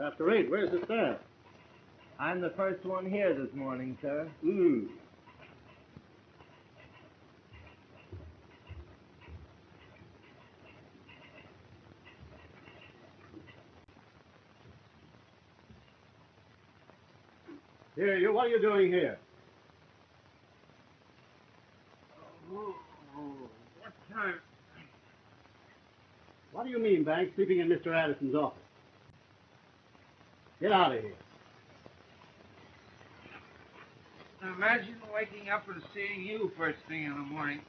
After 8, where's the staff? I'm the first one here this morning, sir. Here, you, what are you doing here? What time? What do you mean, Banks, sleeping in Mr. Addison's office? Get out of here. Now imagine waking up and seeing you first thing in the morning.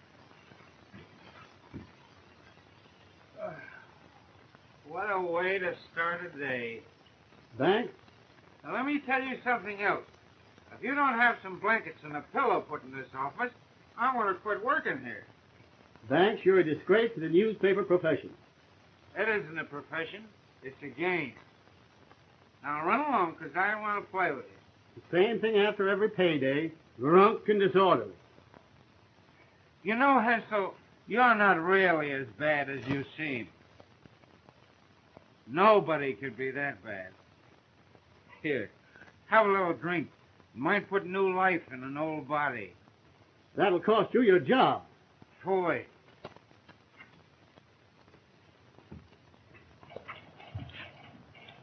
What a way to start a day. Banks? Now let me tell you something else. If you don't have some blankets and a pillow put in this office, I want to quit working here. Banks, you're a disgrace to the newspaper profession. It isn't a profession. It's a game. Now run along, because I want to play with you. The same thing after every payday, drunk and disorderly. You know, Hensel, you're not really as bad as you seem. Nobody could be that bad. Here, have a little drink. It might put new life in an old body. That'll cost you your job. Boy.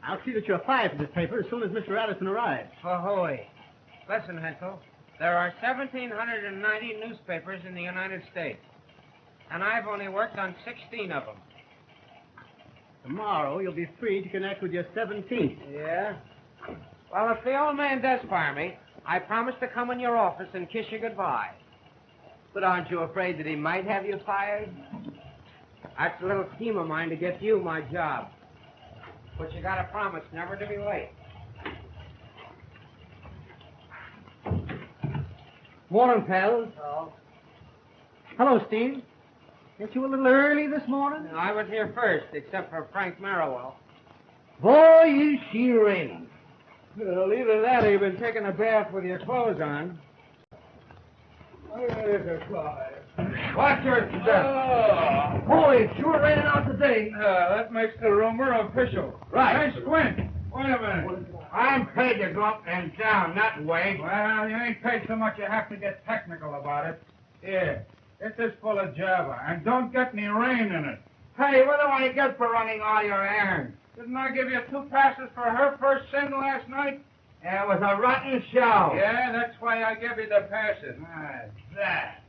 I'll see that you're fired from this paper as soon as Mr. Addison arrives. Ahoy. Listen, Hensel, there are 1,790 newspapers in the United States, and I've only worked on 16 of them. Tomorrow, you'll be free to connect with your 17th. Yeah? Well, if the old man does fire me, I promise to come in your office and kiss you goodbye. But aren't you afraid that he might have you fired? That's a little scheme of mine to get you my job. But you gotta promise never to be late. Morning, pals. Oh. Hello, Steve. Get you a little early this morning? No, I was here first, except for Frank Merriwell. Boy, is she raining. Well, either that or you've been taking a bath with your clothes on. Watch your step. Boy, it's sure raining out today. That makes the rumor official. Right. Hey, Squint. Wait a minute. I'm paid to go up and down, not wait. Well, you ain't paid so much you have to get technical about it. Here, get this full of Java, and don't get any rain in it. Hey, what do I get for running all your errands? Didn't I give you 2 passes for her first sin last night? It was a rotten show. Yeah, that's why I gave you the passes. That.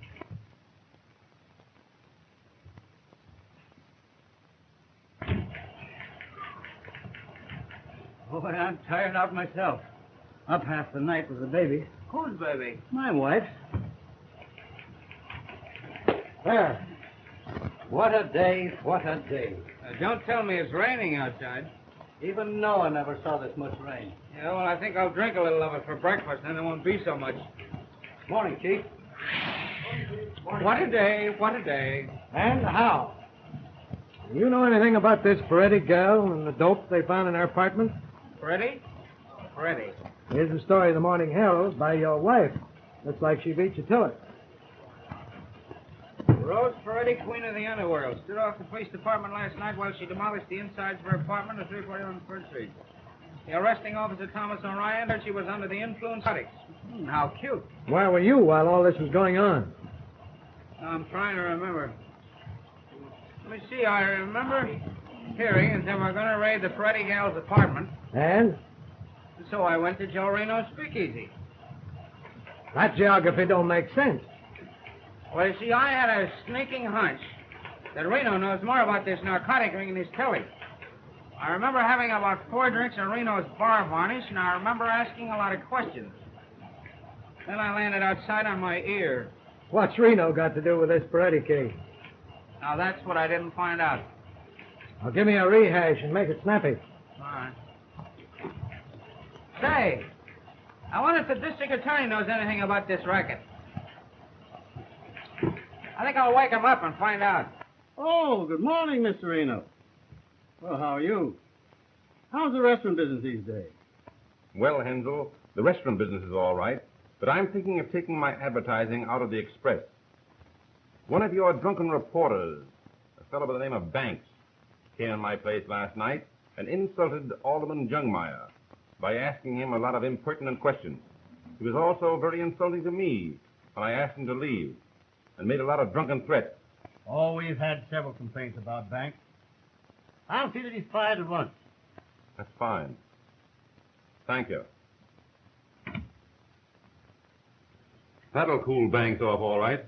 Boy, I'm tired out myself. Up half the night with the baby. Whose baby? My wife's. There. What a day, what a day. Don't tell me it's raining outside. Even Noah never saw this much rain. Yeah, well, I think I'll drink a little of it for breakfast, then there won't be so much. Morning, Chief. What a day, what a day. And how? You know anything about this Freddie girl and the dope they found in her apartment? Freddie? Freddie. Here's the story of the Morning Herald by your wife. Looks like she beat you to it. Rose Freddie, queen of the underworld, stood off the police department last night while she demolished the insides of her apartment at 341 First Street. The arresting officer, Thomas O'Ryan, said she was under the influence of narcotics. How cute. Where were you while all this was going on? I'm trying to remember. Let me see, I remember hearing that they were going to raid the Freddie gal's apartment. And? So I went to Joe Reno's speakeasy. That geography don't make sense. Well, you see, I had a sneaking hunch that Reno knows more about this narcotic ring than his Tilly. I remember having about 4 drinks of Reno's bar varnish, and I remember asking a lot of questions. Then I landed outside on my ear. What's Reno got to do with this Peretti case? Now, that's what I didn't find out. Now, give me a rehash and make it snappy. All right. Say, I wonder if the district attorney knows anything about this racket. I think I'll wake him up and find out. Oh, good morning, Mr. Reno. Well, how are you? How's the restaurant business these days? Well, Hensel, the restaurant business is all right, but I'm thinking of taking my advertising out of the Express. One of your drunken reporters, a fellow by the name of Banks, came in my place last night and insulted Alderman Jungmeyer by asking him a lot of impertinent questions. He was also very insulting to me when I asked him to leave and made a lot of drunken threats. Oh, we've had several complaints about Bank. I'll see that he's fired at once. That's fine. Thank you. That'll cool Banks off all right.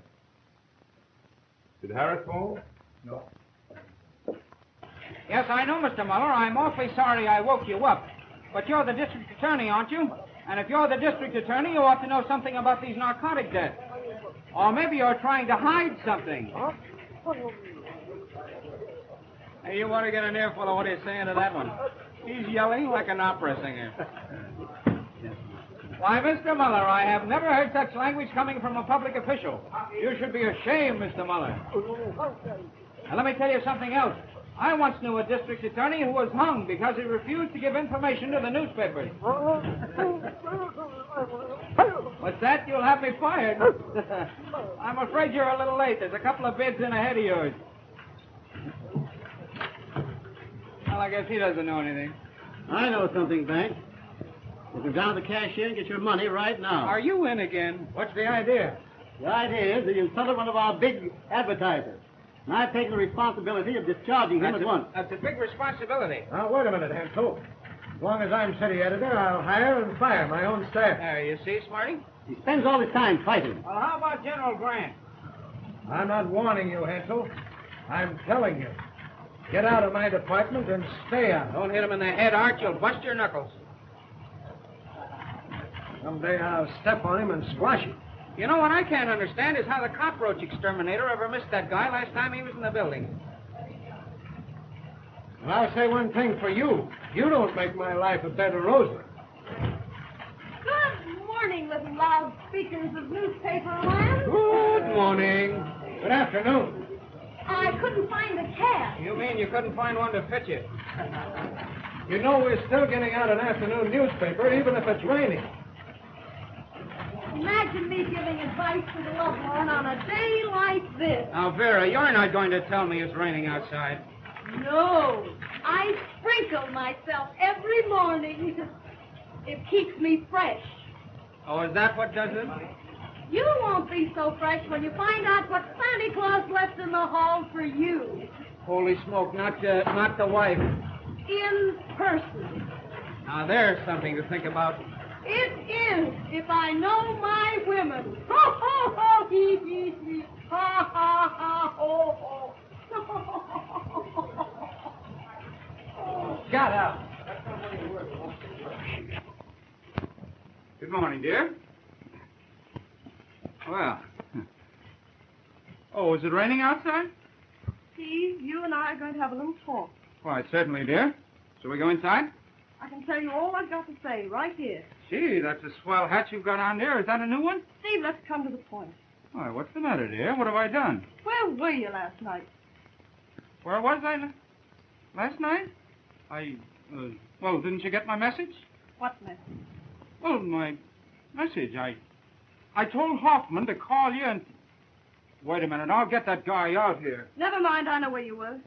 Did Harris call? No. Yes, I know, Mr. Muller. I'm awfully sorry I woke you up. But you're the district attorney, aren't you? And if you're the district attorney, you ought to know something about these narcotic debts. Or maybe you're trying to hide something. Hey, you want to get an earful of what he's saying to that one? He's yelling like an opera singer. Why, Mr. Muller, I have never heard such language coming from a public official. You should be ashamed, Mr. Muller. Now, let me tell you something else. I once knew a district attorney who was hung because he refused to give information to the newspapers. What's that? You'll have me fired. I'm afraid you're a little late. There's a couple of bids in ahead of yours. Well, I guess he doesn't know anything. I know something, Bank. You can go down to the cashier and get your money right now. Are you in again? What's the idea? The idea is that you insulted one of our big advertisers. And I've taken the responsibility of discharging him at once. That's a big responsibility. Now, wait a minute, Hansel. As long as I'm city editor, I'll hire and fire my own staff. There, you see, Smarty? He spends all his time fighting. Well, how about General Grant? I'm not warning you, Hansel. I'm telling you. Get out of my department and stay out. Don't hit him in the head, Art. You'll bust your knuckles. Someday I'll step on him and squash him. You know, what I can't understand is how the cockroach exterminator ever missed that guy last time he was in the building. Well, I'll say one thing for you. You don't make my life a bed of roses. Good morning, little loudspeakers of newspaper land. Good morning. Good afternoon. I couldn't find a cab. You mean you couldn't find one to fit you? You know we're still getting out an afternoon newspaper, even if it's raining. Imagine me giving advice to the lovelorn on a day like this. Now, Vera, you're not going to tell me it's raining outside. No, I sprinkle myself every morning. It keeps me fresh. Oh, is that what does it? You won't be so fresh when you find out what Santa Claus left in the hall for you. Holy smoke, not the wife. In person. Now, there's something to think about. It is, if I know my women. Ho, ho, ho, hee, hee, hee. Ha, ha, ha, ho, ho. Shut up. Good morning, dear. Well. Oh, is it raining outside? Steve, you and I are going to have a little talk. Why, certainly, dear. Shall we go inside? I can tell you all I've got to say right here. Gee, that's a swell hat you've got on there. Is that a new one? Steve, let's come to the point. Why, what's the matter, dear? What have I done? Where were you last night? Where was I last night? Well, didn't you get my message? What message? Well, my message. I told Hoffman to call you and... Wait a minute, I'll get that guy out here. Never mind, I know where you were.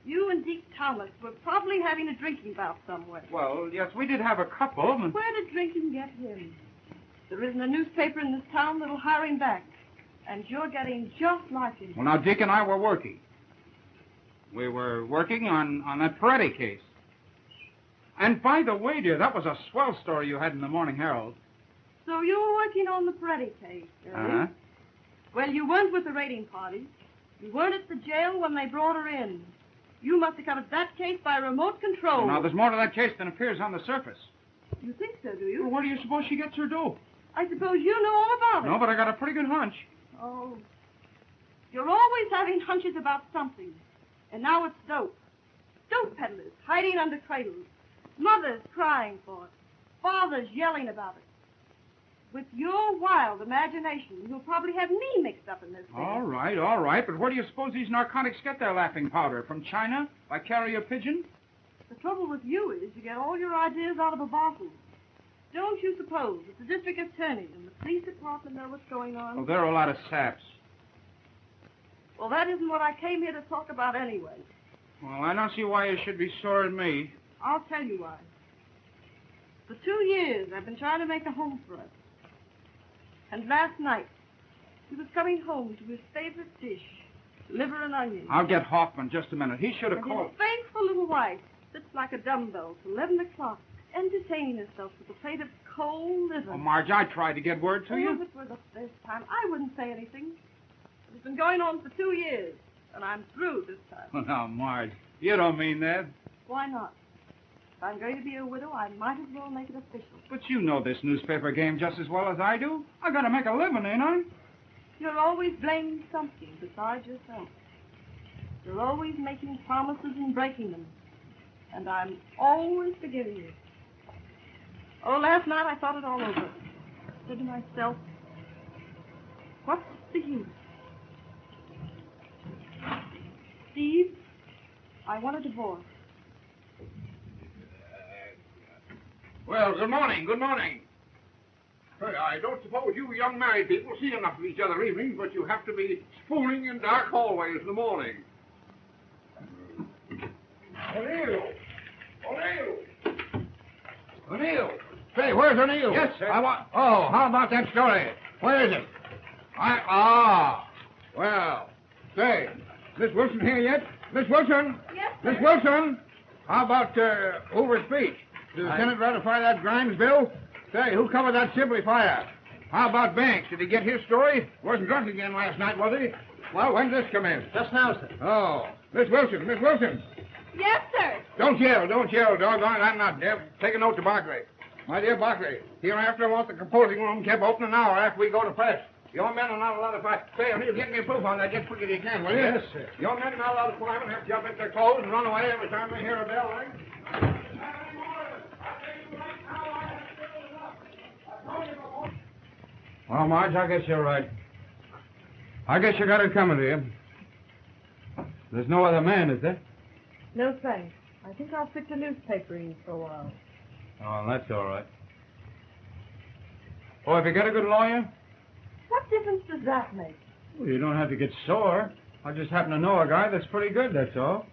You and Deke Thomas were probably having a drinking bout somewhere. Well, yes, we did have a couple, and... Where did drinking get him? There isn't a newspaper in this town that'll hire him back. And you're getting just like him. Well, now, Dick and I were working. We were working on that Peretti case. And by the way, dear, that was a swell story you had in the Morning Herald. So you were working on the Peretti case, eh? Uh-huh. Well, you weren't with the raiding party. You weren't at the jail when they brought her in. You must have covered that case by remote control. Well, now, there's more to that case than appears on the surface. You think so, do you? Well, where do you suppose she gets her dope? I suppose you know all about it. No, but I got a pretty good hunch. Oh. You're always having hunches about something. And now it's dope. Dope peddlers hiding under cradles. Mothers crying for it. Fathers yelling about it. With your wild imagination, you'll probably have me mixed up in this thing. All right. But where do you suppose these narcotics get their laughing powder? From China? By carrier pigeon? The trouble with you is you get all your ideas out of a bottle. Don't you suppose that the district attorney and the police department know what's going on? Oh, they're a lot of saps. Well, that isn't what I came here to talk about anyway. Well, I don't see why you should be sore at me. I'll tell you why. For 2 years, I've been trying to make a home for us. And last night, he was coming home to his favorite dish, liver and onions. I'll get Hoffman just a minute. He should have And called. his faithful little wife sits like a dumbbell till 11 o'clock, entertaining herself with a plate of cold liver. Oh, Marge, I tried to get word to If you. it were the first time, I wouldn't say anything. It's been going on for 2 years, and I'm through this time. Oh, now, Marge, you don't mean that. Why not? If I'm going to be a widow, I might as well make it official. But you know this newspaper game just as well as I do. I gotta make a living, ain't I? You're always blaming something besides yourself. You're always making promises and breaking them. And I'm always forgiving you. Oh, last night I thought it all over. I said to myself, what's the use? Steve, I want a divorce. Well, good morning, good morning. Hey, I don't suppose you young married people see enough of each other evenings, but you have to be spooning in dark hallways in the morning. O'Neill! O'Neill! O'Neill! Say, where's O'Neill? Yes, sir. Oh, how about that story? Where is it? Well, say, Miss Wilson here yet? Miss Wilson? Yes, Miss Wilson? How about Hoover's speech? Did the Senate ratify that Grimes bill? Say, who covered that Sibley fire? How about Banks? Did he get his story? Wasn't drunk again last night, was he? Well, when's this come in? Just now, sir. Oh, Miss Wilson, Miss Wilson. Yes, sir. Don't yell, doggone it, I'm not deaf. Take a note to Barclay. My dear Barclay, hereafter I want the composing room kept open an hour after we go to press. Your men are not allowed to fight. Say, O'Neill, get me a proof on that just quick as you can, will you? Yes, sir. Your men are not allowed to climb and have to jump into their clothes and run away every time they hear a bell ring. Well, Marge, I guess you're right. I guess you got it coming to you. There's no other man, is there? No, thanks. I think I'll stick to newspapering for a while. Oh, that's all right. Oh, have you got a good lawyer? What difference does that make? Well, you don't have to get sore. I just happen to know a guy that's pretty good, that's all.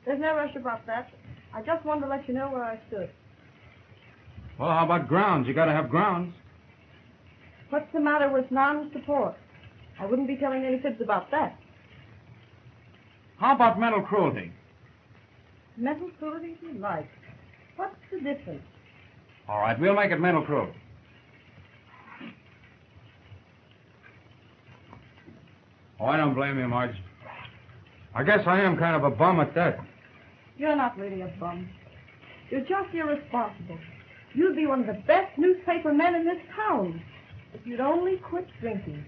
There's no rush about that. I just wanted to let you know where I stood. Well, how about grounds? You got to have grounds. What's the matter with non-support? I wouldn't be telling any fibs about that. How about mental cruelty? Mental cruelty if you like. What's the difference? All right, we'll make it mental cruelty. Oh, I don't blame you, Marge. I guess I am kind of a bum at that. You're not really a bum. You're just irresponsible. You'd be one of the best newspaper men in this town if you'd only quit drinking.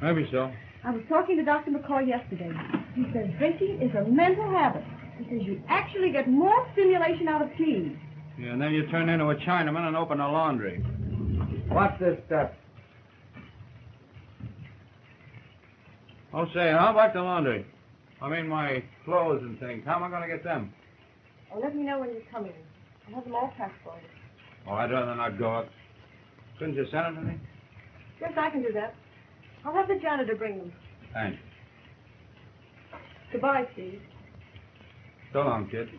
Maybe so. I was talking to Dr. McCoy yesterday. He says drinking is a mental habit. He says you actually get more stimulation out of tea. Yeah, and then you turn into a Chinaman and open a laundry. What's this stuff? Oh, say, how about the laundry? I mean, my clothes and things. How am I going to get them? Well, let me know when you come in. I'll have them all packed for you. Oh, I'd rather not go up. Couldn't you send them to me? Yes, I can do that. I'll have the janitor bring them. Thanks. Goodbye, Steve. So long, kid.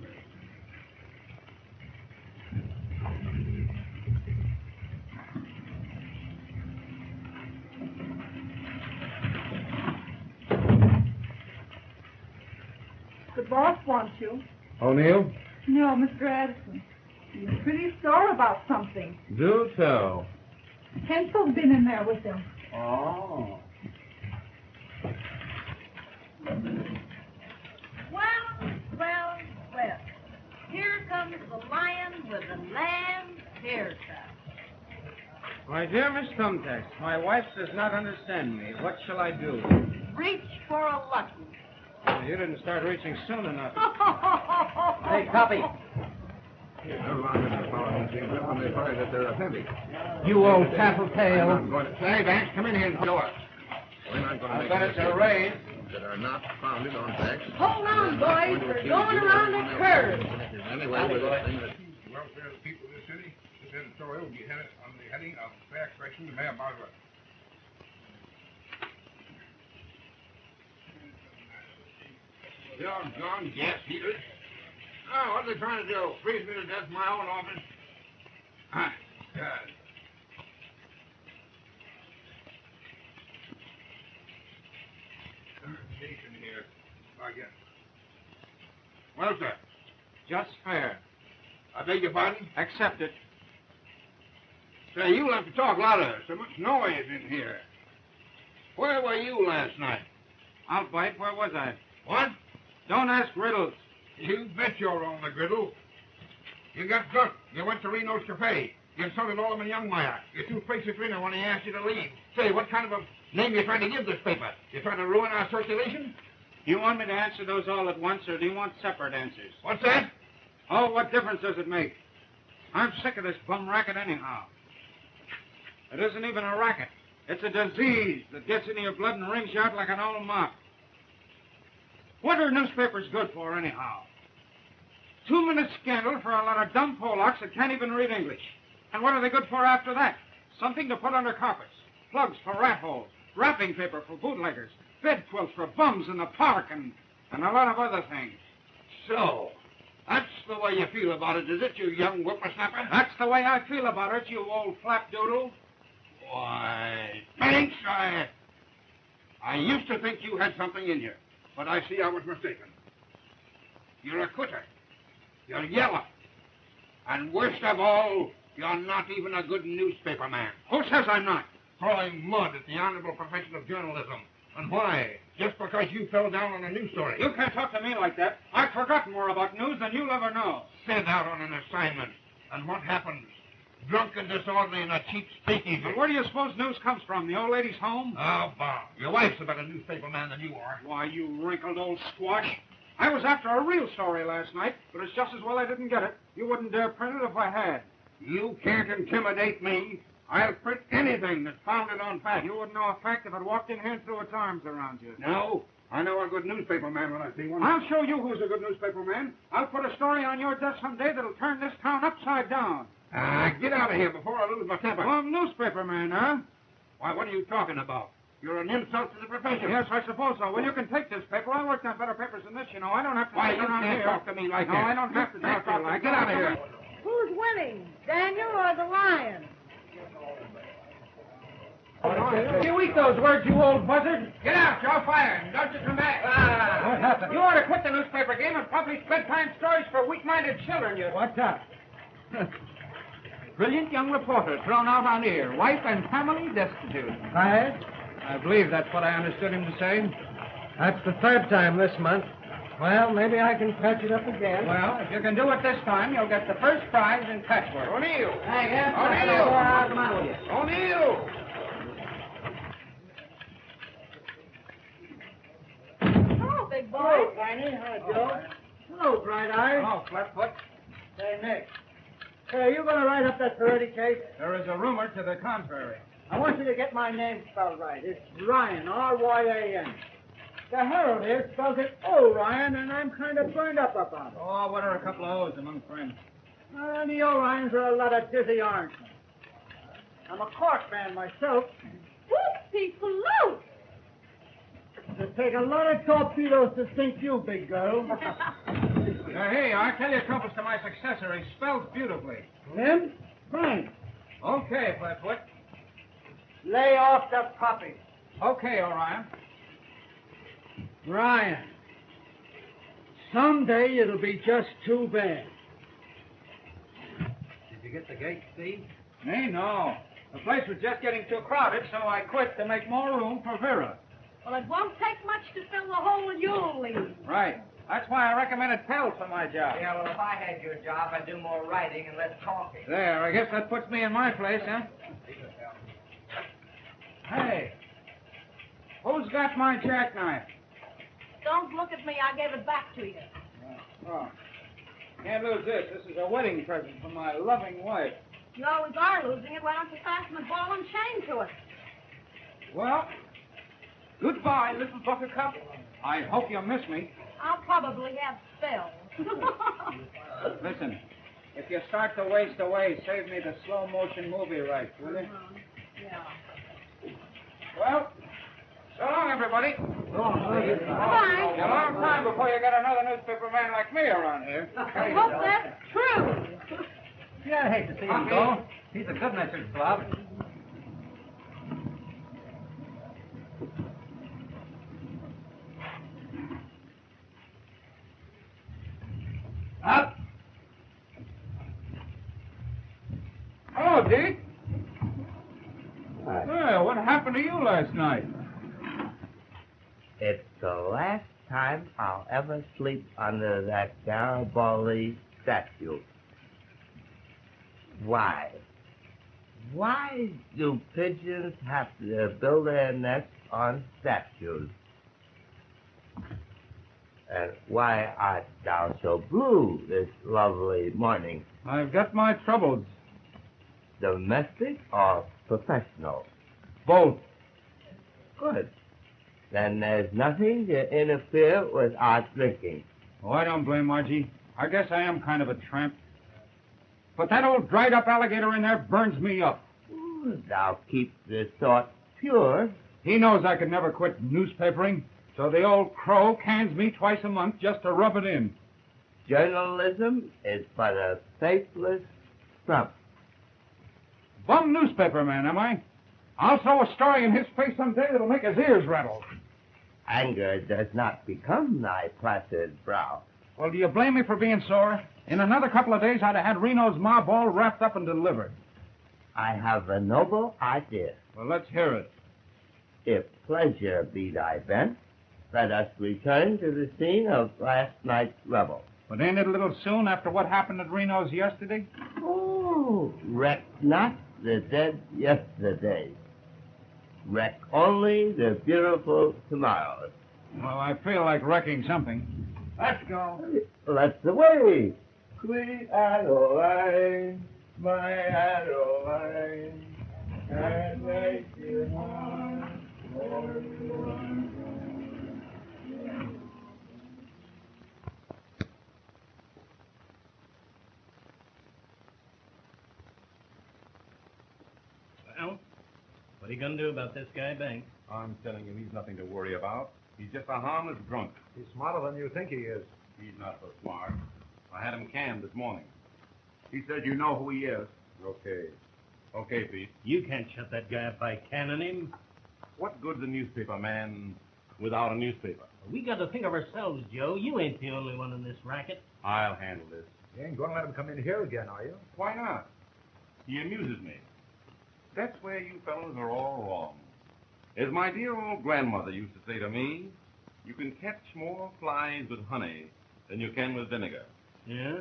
The boss wants you. O'Neill? No, Mr. Addison. He's pretty sore about something. Do tell. Hensel's been in there with him. Oh. Well. Here comes the lion with the lamb's haircut. My dear Miss Thumbtacks, my wife does not understand me. What shall I do? Reach for a lucky. You didn't start reaching soon enough. Hey, copy. No longer than following things up when they find that they're authentic. You old tattletale. I'm not going to say, Banks, come in here and do it. We're not going to make bet it's a any raise. that are not founded on facts. Hold on, boys. We're going around the curve. Anyway, with this thing that the welfare of the people of this city, this editorial will be headed under the heading of fair expression to Mayor Boswell. Doggone gas heaters. Oh, what are they trying to do? Freeze me to death in my own office? Ah, God. Jason here. Again. Well, sir. Just fair. I beg your pardon? Accept it. Say, you'll have to talk louder. So much noise in here. Where were you last night? I'll bite. Where was I? What? Don't ask riddles. You bet you're on the griddle. You got drunk. You went to Reno's Cafe. You insulted Alderman Youngmeyer. You threw face at Reno when he asked you to leave. Say, what kind of a name you trying to give this paper? You trying to ruin our circulation? You want me to answer those all at once, or do you want separate answers? What's that? Oh, what difference does it make? I'm sick of this bum racket anyhow. It isn't even a racket. It's a disease that gets into your blood and wrings you out like an old mop. What are newspapers good for, anyhow? 2-minute scandal for a lot of dumb Polacks that can't even read English. And what are they good for after that? Something to put under carpets, plugs for rat holes, wrapping paper for bootleggers, bed quilts for bums in the park, and a lot of other things. So, that's the way you feel about it, is it, you young whippersnapper? That's the way I feel about it, you old flapdoodle. Why, thanks, I used to think you had something in you, but I see I was mistaken. You're a quitter. You're yellow. And worst of all, you're not even a good newspaper man. Who says I'm not? Throwing mud at the honorable profession of journalism. And why? Just because you fell down on a news story. You can't talk to me like that. I've forgotten more about news than you'll ever know. Sent out on an assignment. And what happens? Drunk and disorderly in a cheap speakeasy. And where do you suppose news comes from? The old lady's home? Oh, Bob. Your wife's a better newspaper man than you are. Why, you wrinkled old squash. I was after a real story last night, but it's just as well I didn't get it. You wouldn't dare print it if I had. You can't intimidate me. I'll print anything that's founded on fact. You wouldn't know a fact if it walked in here and threw its arms around you. No, I know a good newspaper man when I see one. I'll show you who's a good newspaper man. I'll put a story on your desk someday that'll turn this town upside down. Get out of here before I lose my temper. Well, I'm newspaper man, huh? Why, what are you talking about? You're an insult to the profession. Yes, I suppose so. Well, you can take this paper. I worked on better papers than this, you know. I don't have to Why, sit you around can't here. talk to me like that. No, I don't have to talk to you like that. Get out of here. Who's winning, Daniel or the lion? You eat those words, you old buzzard. Get out, you're fired. And don't you come back. What happened? You ought to quit the newspaper game and publish bedtime stories for weak-minded children, you... What's up? Brilliant young reporter thrown out on air. Wife and family destitute. Fired? I believe that's what I understood him to say. That's the third time this month. Well, maybe I can patch it up again. Well, if you can do it this time, you'll get the first prize in patchwork. O'Neill. Hey, yes, O'Neill. I'll come out with you. O'Neill. Hello, big boy. Hello, Tiny. Hi, Joe. Hello, Bright Eye. Oh, Flatfoot. Hey, Nick. Hey, are you going to write up that Ferretti case? There is a rumor to the contrary. I want you to get my name spelled right. It's Ryan, R-Y-A-N. The Herald here spells it O'Ryan, and I'm kind of burned up about it. Oh, what are a couple of O's among friends? The O'Ryans are a lot of dizzy orangemen. I'm a Cork man myself. Whoopsie salute. It'll take a lot of torpedoes to sink you, big girl. Hey, I tell you, trumpets to my successor. He spells beautifully. Him? Fine. Okay, Flatfoot. Lay off the puppy. Okay, Orion. Ryan. Someday it'll be just too bad. Did you get the gate, Steve? Me, no. The place was just getting too crowded, so I quit to make more room for Vera. Well, it won't take much to fill the hole you'll leave. Right. That's why I recommended Pell for my job. Yeah, well, if I had your job, I'd do more writing and less talking. There, I guess that puts me in my place, huh? Hey, who's got my jackknife? Don't look at me. I gave it back to you. Oh, can't lose this. This is a wedding present from my loving wife. You always are losing it. Why don't you fasten a ball and chain to it? Well, goodbye, little buttercup. I hope you miss me. I'll probably have spells. Listen, if you start to waste away, save me the slow-motion movie rights, will you? Yeah. Well, so long, everybody. everybody. Bye. A long time before you get another newspaper man like me around here. I hope that's true. Yeah, I hate to see him go. He's a good-natured slob. Up. Hello, Deke. Well, what happened to you last night? It's the last time I'll ever sleep under that Garibaldi statue. Why? Why do pigeons have to build their nests on statues? And why art thou so blue this lovely morning? I've got my troubles. Domestic or professional? Both. Good. Then there's nothing to interfere with our drinking. Oh, I don't blame Margie. I guess I am kind of a tramp. But that old dried-up alligator in there burns me up. Ooh, thou keep this thought pure. He knows I could never quit newspapering, so the old crow cans me twice a month just to rub it in. Journalism is but a faithless trump. Bum newspaper man, am I? I'll throw a story in his face someday that'll make his ears rattle. Anger does not become thy placid brow. Well, do you blame me for being sore? In another couple of days, I'd have had Reno's mob all wrapped up and delivered. I have a noble idea. Well, let's hear it. If pleasure be thy bent, let us return to the scene of last night's revel. But ain't it a little soon after what happened at Reno's yesterday? Oh, wreck not the dead yesterday. Wreck only the beautiful tomorrows. Well, I feel like wrecking something. Let's go. Let's away. Sweet Adeline, my Adeline, and make your heart Well, what are you going to do about this guy, Banks? I'm telling you, he's nothing to worry about. He's just a harmless drunk. He's smarter than you think he is. He's not so smart. I had him canned this morning. He said you know who he is. Okay. Okay, Pete. You can't shut that guy up by canning him. What good's a newspaper man without a newspaper? We got to think of ourselves, Joe. You ain't the only one in this racket. I'll handle this. You ain't going to let him come in here again, are you? Why not? He amuses me. That's where you fellows are all wrong. As my dear old grandmother used to say to me, you can catch more flies with honey than you can with vinegar. Yeah?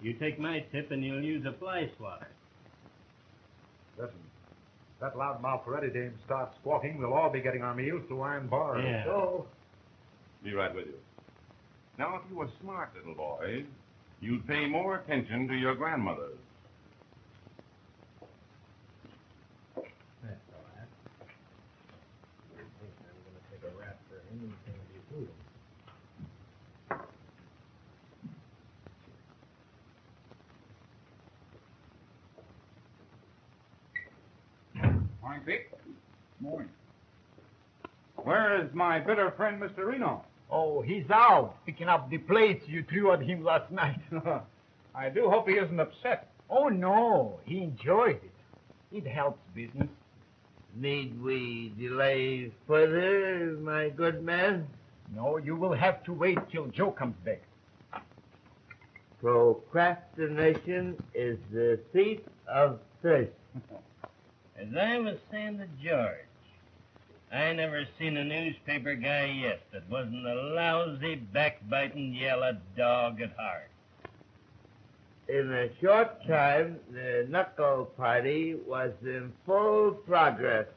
You take my tip and you'll use a fly swatter. Listen, if that loudmouth Peretti dame starts squawking, we'll all be getting our meals through iron bars. Yeah. So, Be right with you. Now, if you were smart little boys, you'd pay more attention to your grandmothers. that's all right. I think I'm going to take a rap for him and send you to him. Morning, Pete. Morning. Where is my bitter friend, Mr. Reno? Oh, he's out, picking up the plates you threw at him last night. I do hope he isn't upset. Oh, no, he enjoyed it. It helps business. Need we delay further, my good man? No, you will have to wait till Joe comes back. Procrastination is the thief of thirst. As I was saying to George, I never seen a newspaper guy yet that wasn't a lousy, backbiting, yellow dog at heart. In a short time, the knuckle party was in full progress.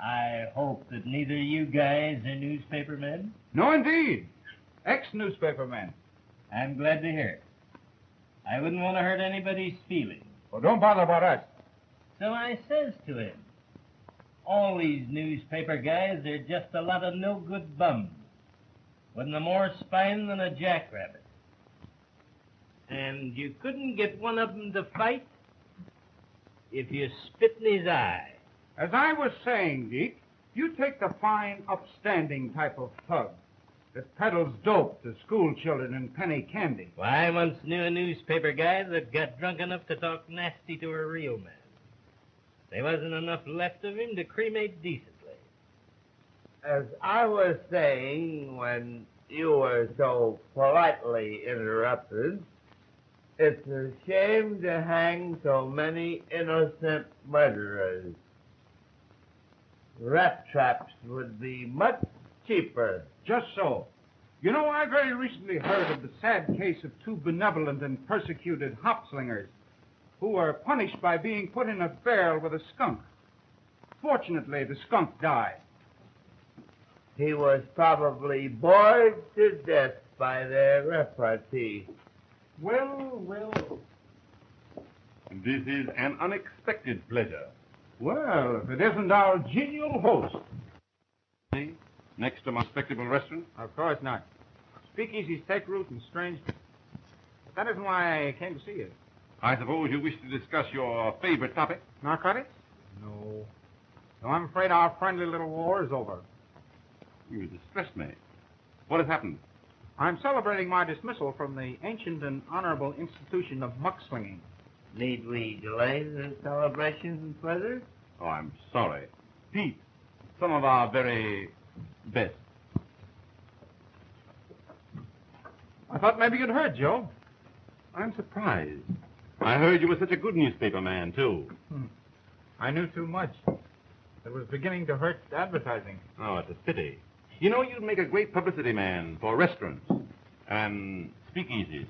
I hope that neither you guys are newspaper men. No, indeed. Ex-newspaper man. I'm glad to hear it. I wouldn't want to hurt anybody's feelings. Well, don't bother about us. So I says to him, all these newspaper guys are just a lot of no-good bums, with no more spine than a jackrabbit. And you couldn't get one of them to fight if you spit in his eye. As I was saying, Deke, You take the fine, upstanding type of thug that peddles dope to school children and penny candy. Why, I once knew a newspaper guy that got drunk enough to talk nasty to a real man. There wasn't enough left of him to cremate decently. As I was saying when you were so politely interrupted, it's a shame to hang so many innocent murderers. Rat traps would be much cheaper. Just so. You know, I very recently heard of the sad case of two benevolent and persecuted hop slingers who were punished by being put in a barrel with a skunk. Fortunately, the skunk died. He was probably bored to death by their repartee. Well. This is an unexpected pleasure. Well, if it isn't our genial host. See? Next to my respectable restaurant? Of course not. Speakeasies take root in strange... But that isn't why I came to see you. I suppose you wish to discuss your favorite topic? Narcotics? No. No, I'm afraid our friendly little war is over. You distress me. What has happened? I'm celebrating my dismissal from the ancient and honorable institution of muckslinging. Need we delay the celebration further? Oh, I'm sorry. Pete, some of our very best. I thought maybe you'd heard, Joe. I'm surprised. I heard you were such a good newspaper man, too. I knew too much. It was beginning to hurt advertising. Oh, it's a pity. You know, you'd make a great publicity man for restaurants and speakeasies.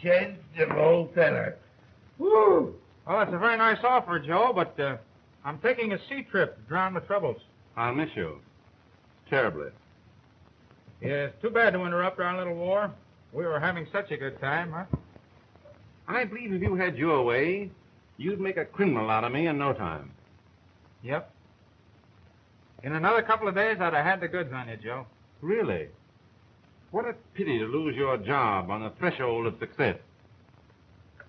Change the old feller. Woo! Well, that's a very nice offer, Joe, but I'm taking a sea trip to drown my troubles. I'll miss you. Terribly. Yeah, it's too bad to interrupt our little war. We were having such a good time, huh? I believe if you had your way, you'd make a criminal out of me in no time. Yep. In another couple of days, I'd have had the goods on you, Joe. Really? What a pity to lose your job on the threshold of success.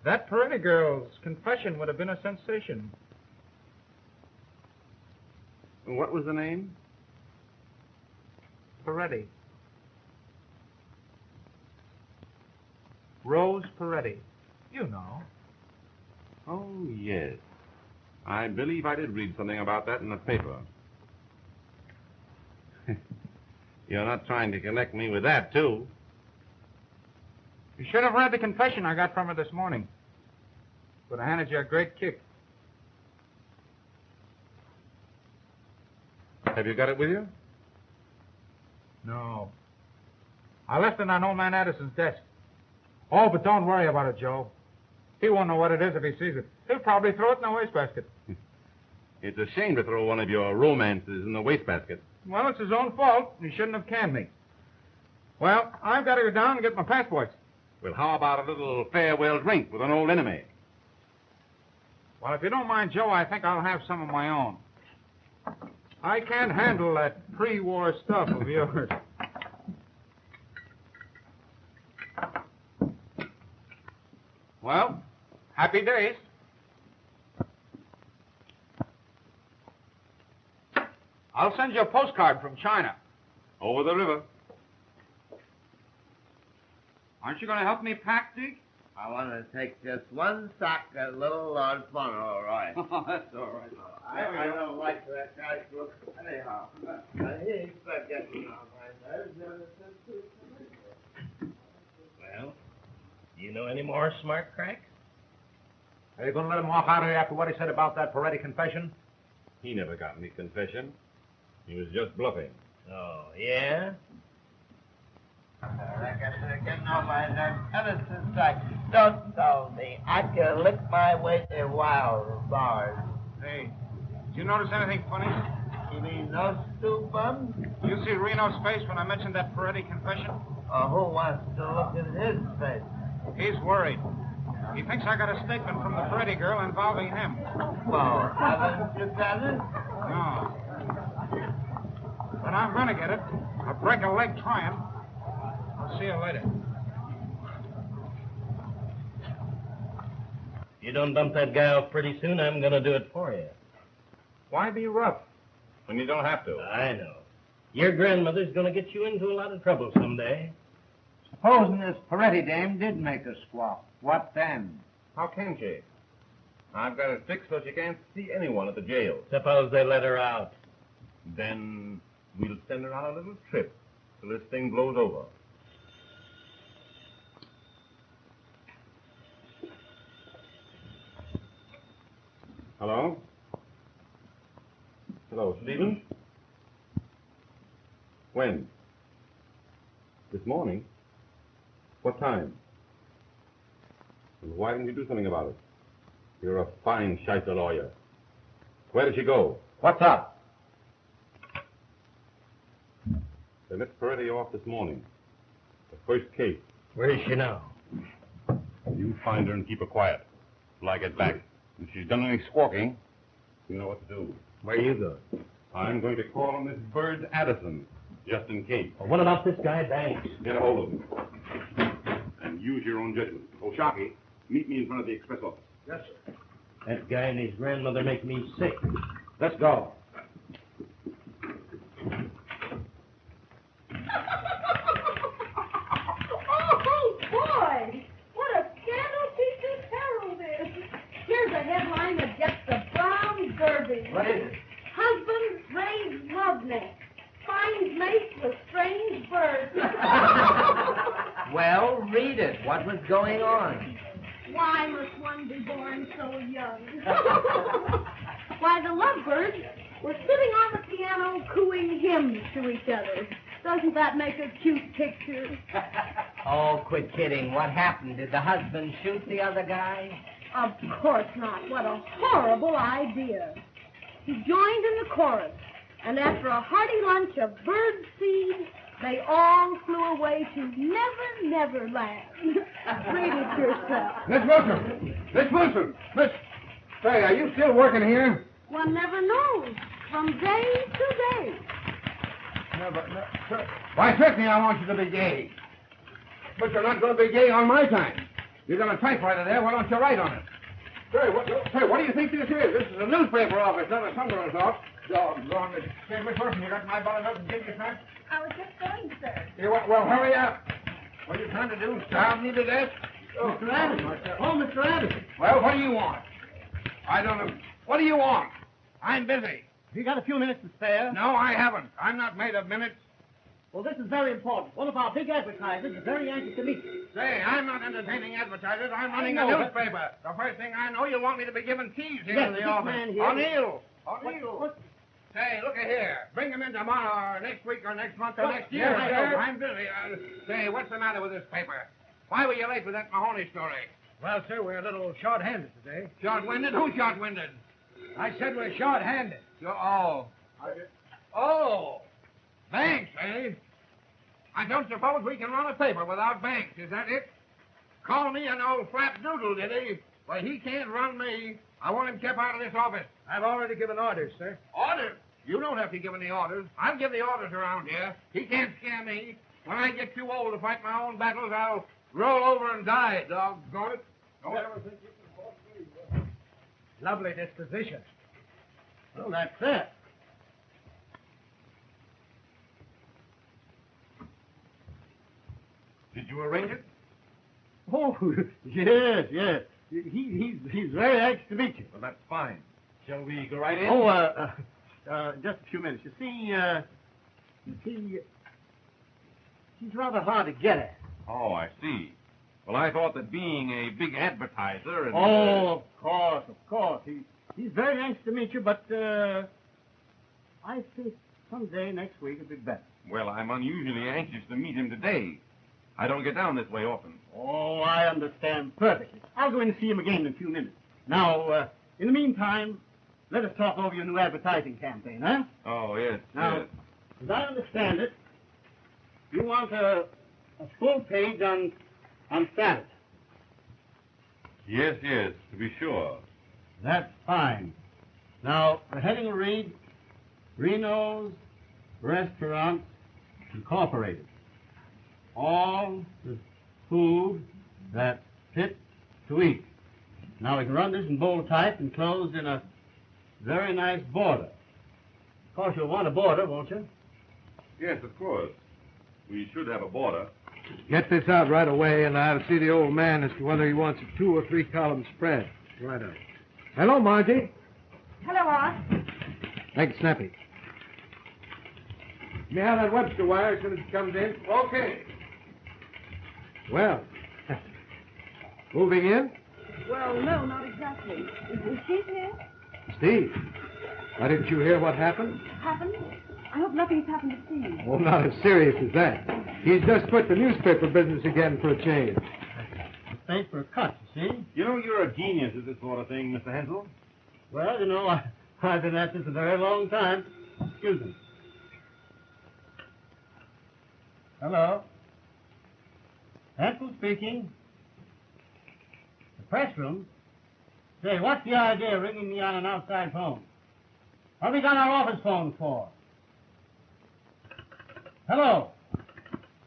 That Peretti girl's confession would have been a sensation. What was the name? Peretti. Rose Peretti. You know. Oh, yes. I believe I did read something about that in the paper. You're not trying to connect me with that, too. You should have read the confession I got from her this morning. Would have handed you a great kick. Have you got it with you? No. I left it on old man Addison's desk. Oh, but don't worry about it, Joe. He won't know what it is if he sees it. He'll probably throw it in the wastebasket. It's a shame to throw one of your romances in the wastebasket. Well, it's his own fault. He shouldn't have canned me. Well, I've got to go down and get my passports. Well, how about a little farewell drink with an old enemy? Well, if you don't mind, Joe, I think I'll have some of my own. I can't handle that pre-war stuff of yours. Well, happy days. I'll send you a postcard from China. Over the river. Aren't you going to help me pack, Dick? I want to take just one sack of little Lord Fauntleroy. Oh, that's all right. I don't like that guy's look anyhow. He's getting on my nerves ever since he was Well, do you know any more smart cracks? Are you going to let him walk out of here after what he said about that Peretti confession? He never got any confession. He was just bluffing. Oh, yeah? I guess they're getting on my nerves ever since don't tell me. I can lick my way to wild bars. Hey, did you notice anything funny? You mean those two bums? You see Reno's face when I mentioned that Peretti confession? Who wants to look at his face? He's worried. He thinks I got a statement from the Peretti girl involving him. Well, haven't you got it? No. But I'm going to get it. I'll break a leg trying. I'll see you later. If you don't dump that guy off pretty soon, I'm going to do it for you. Why be rough? when you don't have to. I know. Your grandmother's going to get you into a lot of trouble someday. Supposing this Peretti dame did make a squawk, what then? How can she? I've got it fixed so she can't see anyone at the jail. Suppose they let her out. Then we'll send her on a little trip till this thing blows over. Hello? Hello, Stevens? When? This morning? What time? And why didn't you do something about it? You're a fine Scheiter lawyer. Where did she go? What's up? They let Peretti off this morning. The first case. Where is she now? You find her and keep her quiet till I get back. If she's done any squawking, you know what to do. Where you going? I'm going to call on this Bird Addison, just in case. Well, what about this guy, Banks? Get a hold of him. And use your own judgment. Oh, Sharky, meet me in front of the express office. Yes, sir. That guy and his grandmother make me sick. Let's go. Oh, boy! What a scandal Teacher's Herald is. Here's a headline that gets the Brown Derby. What is it? Husband raised love nest. Finds mate with strange birds. Well, read it. What was going on? Why must one be born so young? Why, the lovebirds were sitting on the piano cooing hymns to each other. Doesn't that make a cute picture? Oh, quit kidding. What happened? Did the husband shoot the other guy? Of course not. What a horrible idea. He joined in the chorus, and after a hearty lunch of bird seed, they all flew away to Never, Never Land. Read it yourself. Miss Wilson! Miss Wilson! Say, are you still working here? One never knows. From day to day. Why, certainly I want you to be gay. But you're not going to be gay on my time. You've got a typewriter there. Why don't you write on it? Say, what do you think this is? This is a newspaper office, not a sunburner's office. Doggone it. Say, Miss Wilson, you got my button up and give you a snack? I was just going, sir. Yeah, well, hurry up. What are you trying to do? Starve me to death? Oh, Mr. Anderson. Oh, Mr. Anderson. Well, what do you want? I don't know. What do you want? I'm busy. You got a few minutes to spare? No, I haven't. I'm not made of minutes. Well, this is very important. One of our big advertisers is very anxious to meet you. Say, I'm not entertaining advertisers. I'm running a know, newspaper. The first thing I know, you want me to be giving keys here Yes, in the this office. man here- O'Neill. What? Say, look at here. Bring him in tomorrow or next week or next month or What? next year. Yes, sir. I'm busy. Say, what's the matter with this paper? Why were you late with that Mahoney story? Well, sir, we're a little short-handed today. Short-winded? Who's short-winded? I said we're short-handed. Oh. Banks, eh? I don't suppose we can run a paper without Banks. Is that it? Call me an old flapdoodle, did he? Well, he can't run me. I want him kept out of this office. I've already given orders, sir. Orders? You don't have to give any orders. I'll give the orders around here. He can't scare me. When I get too old to fight my own battles, I'll roll over and die, doggone it. Don't ever think you can force me. Lovely disposition. Well, that's it. Did you arrange it? Oh, yes. He's very anxious to meet you. Well, that's fine. Shall we go right in? Oh, just a few minutes. You see, he's rather hard to get at. Oh, I see. Well, I thought that being a big advertiser and... Oh, of course. He's very anxious to meet you, but I think someday next week would be better. Well, I'm unusually anxious to meet him today. I don't get down this way often. Oh, I understand perfectly. I'll go in and see him again in a few minutes. Now, in the meantime, let us talk over your new advertising campaign, huh? Oh, yes, Now, yes. as I understand it, you want a full page on Saturday. Yes, to be sure. That's fine. Now, the heading will read, Reno's Restaurants Incorporated. All the food that's fit to eat. Now, we can run this in bold type and closed in a very nice border. Of course, you'll want a border, won't you? Yes, of course. We should have a border. Get this out right away, and I'll see the old man as to whether he wants a 2 or 3 column spread. Right on. Hello, Margie. Hello, Art. Make it snappy. May I have that Webster wire as soon as it comes in? Okay. Well, moving in? Well, no, not exactly. Is Steve here? Steve, why didn't you hear what happened? Happened? I hope nothing's happened to Steve. Well, not as serious as that. He's just quit the newspaper business again for a change. Thanks for a cut, you see? You know, you're a genius at this sort of thing, Mr. Hensel. Well, you know, I've been at this a very long time. Excuse me. Hello? Hensel speaking. The press room? Say, what's the idea of ringing me on an outside phone? What have we got our office phones for? Hello?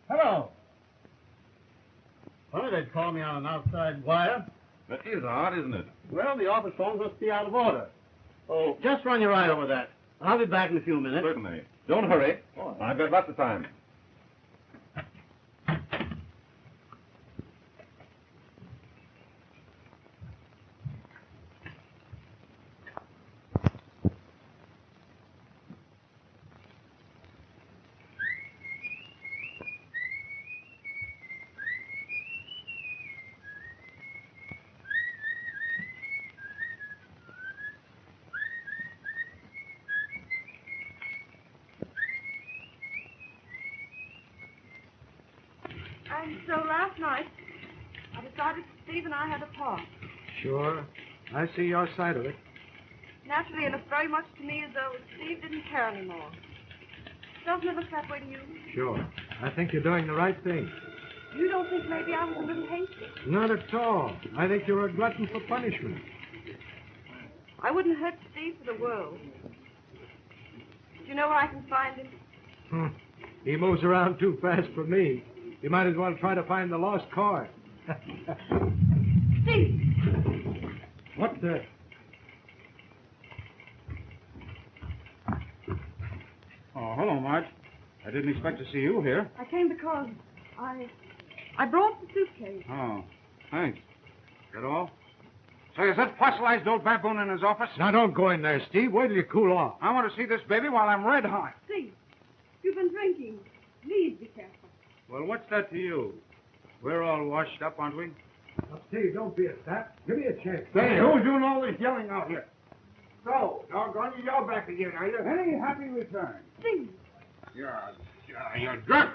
Hello? Well, they'd call me on an outside wire. That is odd, isn't it? Well, the office phones must be out of order. Oh, just run your eye over that. I'll be back in a few minutes. Certainly. Don't hurry. I've got lots of time. And so last night, I decided Steve and I had a talk. Sure. I see your side of it. Naturally, it looks very much to me as though Steve didn't care anymore. Doesn't it look that way to you? Sure. I think you're doing the right thing. You don't think maybe I was a little hasty? Not at all. I think you're a glutton for punishment. I wouldn't hurt Steve for the world. Do you know where I can find him? He moves around too fast for me. You might as well try to find the lost car. Steve! What the... Oh, hello, Marge. I didn't expect to see you here. I came because I brought the suitcase. Oh, thanks. That all? Say, is that fossilized old baboon in his office? Now, don't go in there, Steve. Wait till you cool off. I want to see this baby while I'm red hot. Steve, you've been drinking. Please be careful. Well, what's that to you? We're all washed up, aren't we? Now, Steve, don't be a sap. Give me a chance. Say, who's doing all this yelling out here? So, doggone you, you're back again, are you? Any happy return. Steve! You're drunk.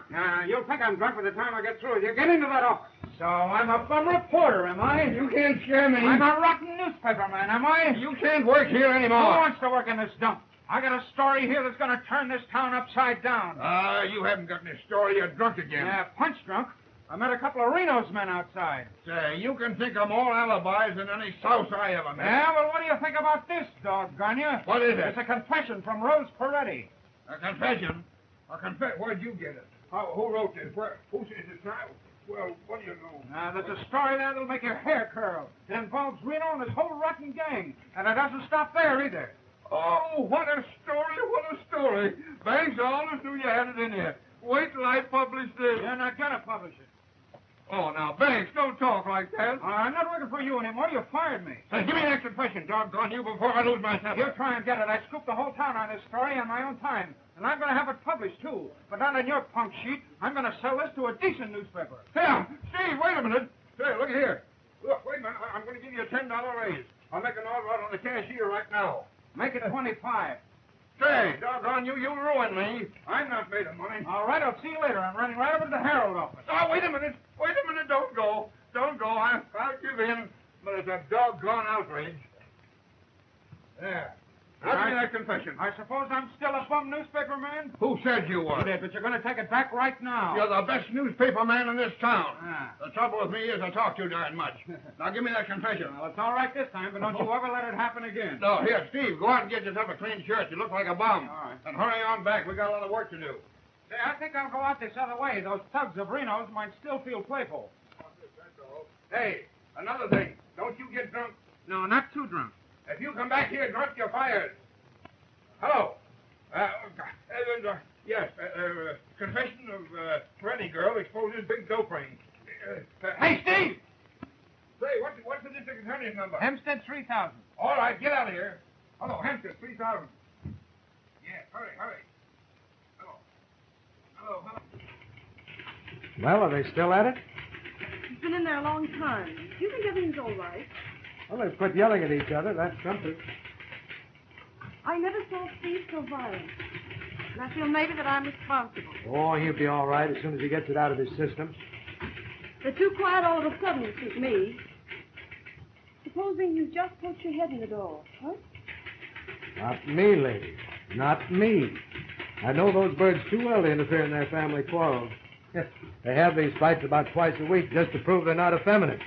You'll think I'm drunk by the time I get through with you. Get into that office. So, I'm a bum reporter, am I? You can't scare me. I'm a rotten newspaper man, am I? You can't work here anymore. Who wants to work in this dump? I got a story here that's going to turn this town upside down. You haven't got any story. You're drunk again. Yeah, punch drunk. I met a couple of Reno's men outside. Say, you can think of more alibis than any souse I ever met. Yeah, well, what do you think about this, doggone you? What is it? It's a confession from Rose Peretti. A confession? Where'd you get it? Who wrote this? Who says it's not? Well, what do you know? Now, there's a story there that'll make your hair curl. It involves Reno and his whole rotten gang. And it doesn't stop there either. Oh, what a story, what a story. Banks, I always knew you had it in here. Wait till I publish this. You're not going to publish it. Oh, now, Banks, don't talk like that. I'm not working for you anymore. You fired me. Hey, give me that confession, doggone you, before I lose my temper. You try and get it. I scooped the whole town on this story on my own time. And I'm going to have it published, too. But not on your punk sheet. I'm going to sell this to a decent newspaper. Here, Steve, wait a minute. Say, look here. Look, wait a minute. I'm going to give you a $10 raise. I'll make an order out on the cashier right now. Make it 25. Say, doggone you, you ruined me. I'm not made of money. All right, I'll see you later. I'm running right over to the Herald office. Oh, wait a minute. Wait a minute. Don't go. Don't go. I'll give in. But it's a doggone outrage. There. Now give me that confession. I suppose I'm still a bum newspaper man? Who said you were? You did, but you're going to take it back right now. You're the best newspaper man in this town. Ah. The trouble with me is I talk too darn much. Now give me that confession. Well, it's all right this time, but don't you ever let it happen again. No, here, Steve, go out and get yourself a clean shirt. You look like a bum. All right. And hurry on back. We got a lot of work to do. Say, I think I'll go out this other way. Those thugs of Reno's might still feel playful. Hey, another thing. Don't you get drunk. No, not too drunk. If you come back here drunk, you're fired. Hello. Yes, confession of Freddy girl exposes big dope ring. Hey, Steve! Say, what's the district attorney's number? Hempstead 3000. All right, get out of here. Hello, Hampton, 3000. Yeah, hurry. Hello. Well, are they still at it? He's been in there a long time. Do you think everything's all right? Well, they've quit yelling at each other. That's something. I never saw Steve so violent. And I feel maybe that I'm responsible. Oh, he'll be all right as soon as he gets it out of his system. They're too quiet all of a sudden to suit me. Supposing you just put your head in the door, huh? Not me, lady. Not me. I know those birds too well to interfere in their family quarrels. They have these fights about twice a week just to prove they're not effeminate.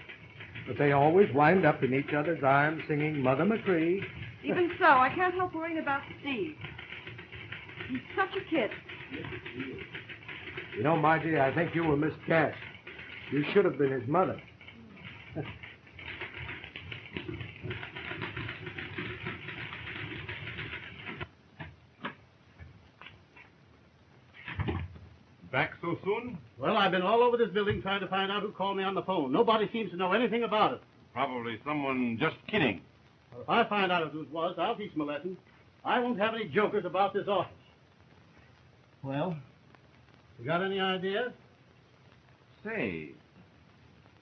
But they always wind up in each other's arms singing Mother McCree. Even so, I can't help worrying about Steve. He's such a kid. You know, Margie, I think you were miscast. You should have been his mother. Back so soon? Well, I've been all over this building trying to find out who called me on the phone. Nobody seems to know anything about it. Probably someone just kidding. Well, if I find out who it was, I'll teach them a lesson. I won't have any jokers about this office. Well, you got any ideas? Say,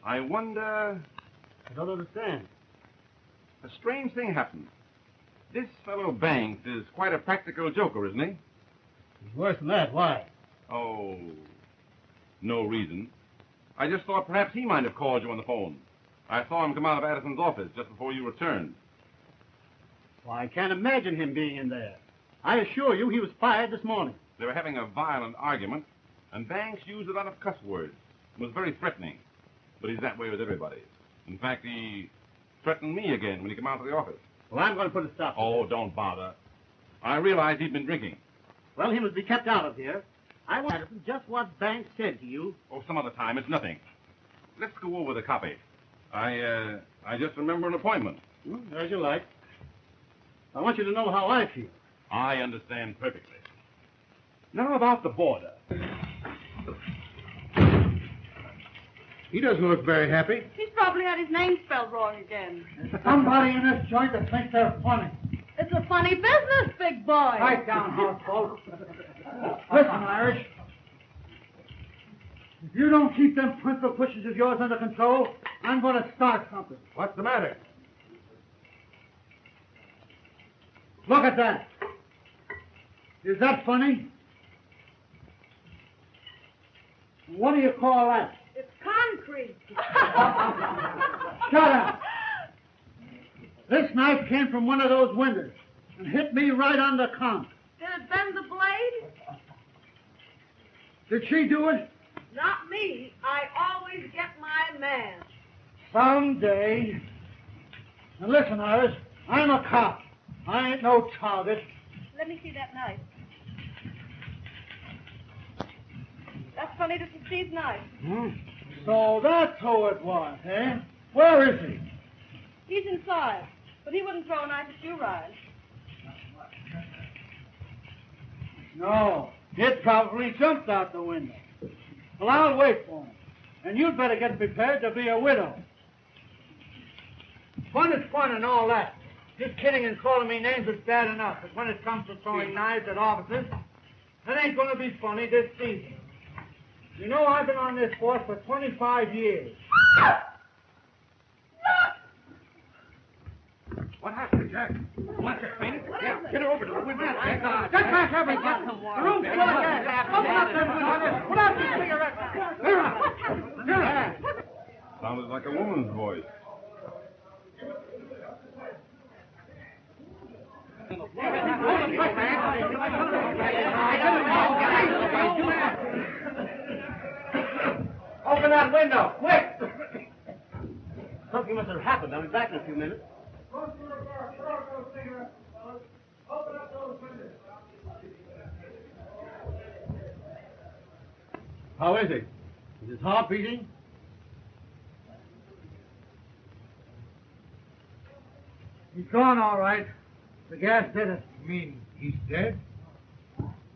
I wonder... I don't understand. A strange thing happened. This fellow Banks is quite a practical joker, isn't he? It's worse than that. Why? Oh, no reason. I just thought perhaps he might have called you on the phone. I saw him come out of Addison's office just before you returned. Well, I can't imagine him being in there. I assure you he was fired this morning. They were having a violent argument, and Banks used a lot of cuss words. It was very threatening, but he's that way with everybody. In fact, he threatened me again when he came out of the office. Well, I'm going to put a stop to Oh, this. don't bother. I realized he'd been drinking. Well, he must be kept out of here. I want Addison just what Banks said to you. Oh, some other time. It's nothing. Let's go over the copy. I just remember an appointment. As you like. I want you to know how I feel. I understand perfectly. Now about the border. He doesn't look very happy. He's probably had his name spelled wrong again. Somebody in this joint that thinks they're funny. It's a funny business, big boy. Pipe down, houseboat. Listen, Irish. If you don't keep them principal pushes of yours under control, I'm going to start something. What's the matter? Look at that. Is that funny? What do you call that? It's concrete. Shut up. This knife came from one of those windows and hit me right on the conch. Did it bend the blade? Did she do it? Not me. I always get my man. Someday. Now listen, Iris, I'm a cop. I ain't no target. Let me see that knife. That's funny to see Steve's knife. So that's who it was, eh? Where is he? He's inside, but he wouldn't throw a knife at you, Ryan. No, it probably jumped out the window. Well, I'll wait for him. And you'd better get prepared to be a widow. Fun is fun and all that. Just kidding and calling me names is bad enough. But when it comes to throwing knives at officers, it ain't going to be funny this season. You know, I've been on this force for 25 years. What happened, Jack? What's your thing? Yeah, get her over to the window. Get back, everybody. The room's full of gas. Open up them windows. Put out your cigarettes. Sounded like a woman's voice. Open that window, quick! Something must have happened. I'll be back in a few minutes. How is he? Is his heart beating? He's gone, all right. The gas did it. You mean he's dead?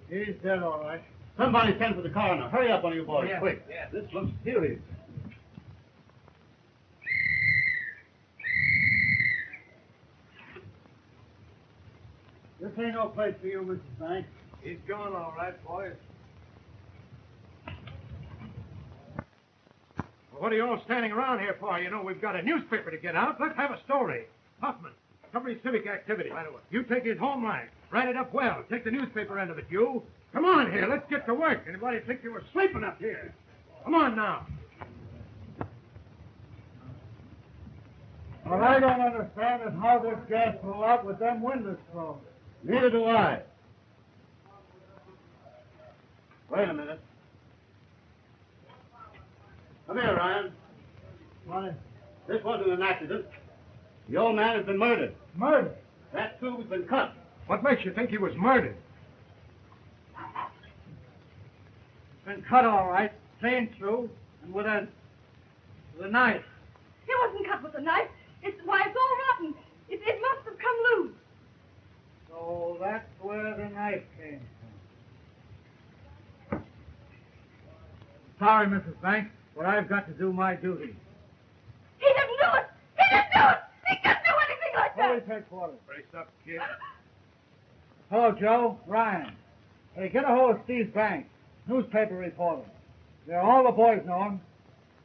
He's dead, all right. Somebody send for the coroner. Hurry up, one of you boys, quick. Yeah, this looks serious. This ain't no place for you, Mrs. Banks. He's gone, all right, boys. Well, what are you all standing around here for? You know we've got a newspaper to get out. Let's have a story. Huffman, cover his civic activity. Right away. You take his home line. Write it up well. Take the newspaper end of it, you. Come on here. Let's get to work. Anybody think you were sleeping up here? Come on now. What I don't understand is how this gas blew out with them windows closed. Neither do I. Wait a minute. Come here, Ryan. What? This wasn't an accident. The old man has been murdered. Murder? That tube's been cut. What makes you think he was murdered? Been cut all right, clean through, and with a knife. He wasn't cut with a knife. It's all rotten. It must have come loose. So that's where the knife came from. Sorry, Mrs. Banks, but I've got to do my duty. He didn't do it. He didn't do it. He couldn't do anything like that. Police headquarters. Brace up, kid. Hello, Joe. Ryan. Hey, get a hold of Steve Banks, newspaper reporter. There, all the boys know him.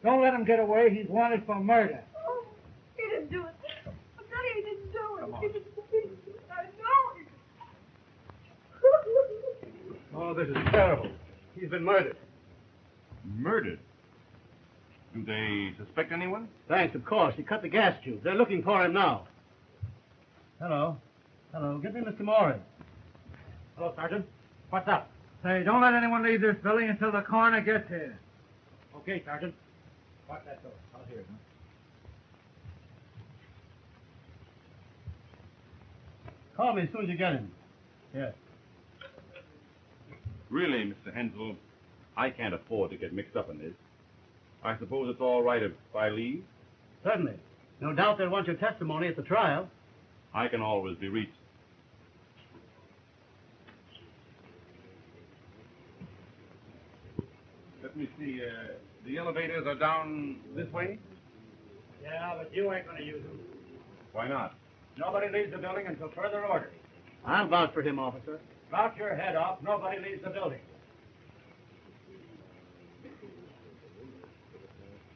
Don't let him get away. He's wanted for murder. Oh, he didn't do it. I'm telling you, he didn't do it. Come on. He didn't do it. I know. Oh, this is terrible. He's been murdered. Murdered? Do they suspect anyone? Thanks, of course. He cut the gas tube. They're looking for him now. Hello. Hello. Get me Mr. Morris. Hello, Sergeant. What's up? Say, don't let anyone leave this building until the coroner gets here. Okay, Sergeant. Lock that door. I'll hear it, huh? Call me as soon as you get him. Yes. Really, Mr. Hensel, I can't afford to get mixed up in this. I suppose it's all right if I leave? Certainly. No doubt they'll want your testimony at the trial. I can always be reached. Let me see, the elevators are down this way? Yeah, but you ain't going to use them. Why not? Nobody leaves the building until further orders. I'll vouch for him, officer. Knock your head off. Nobody leaves the building.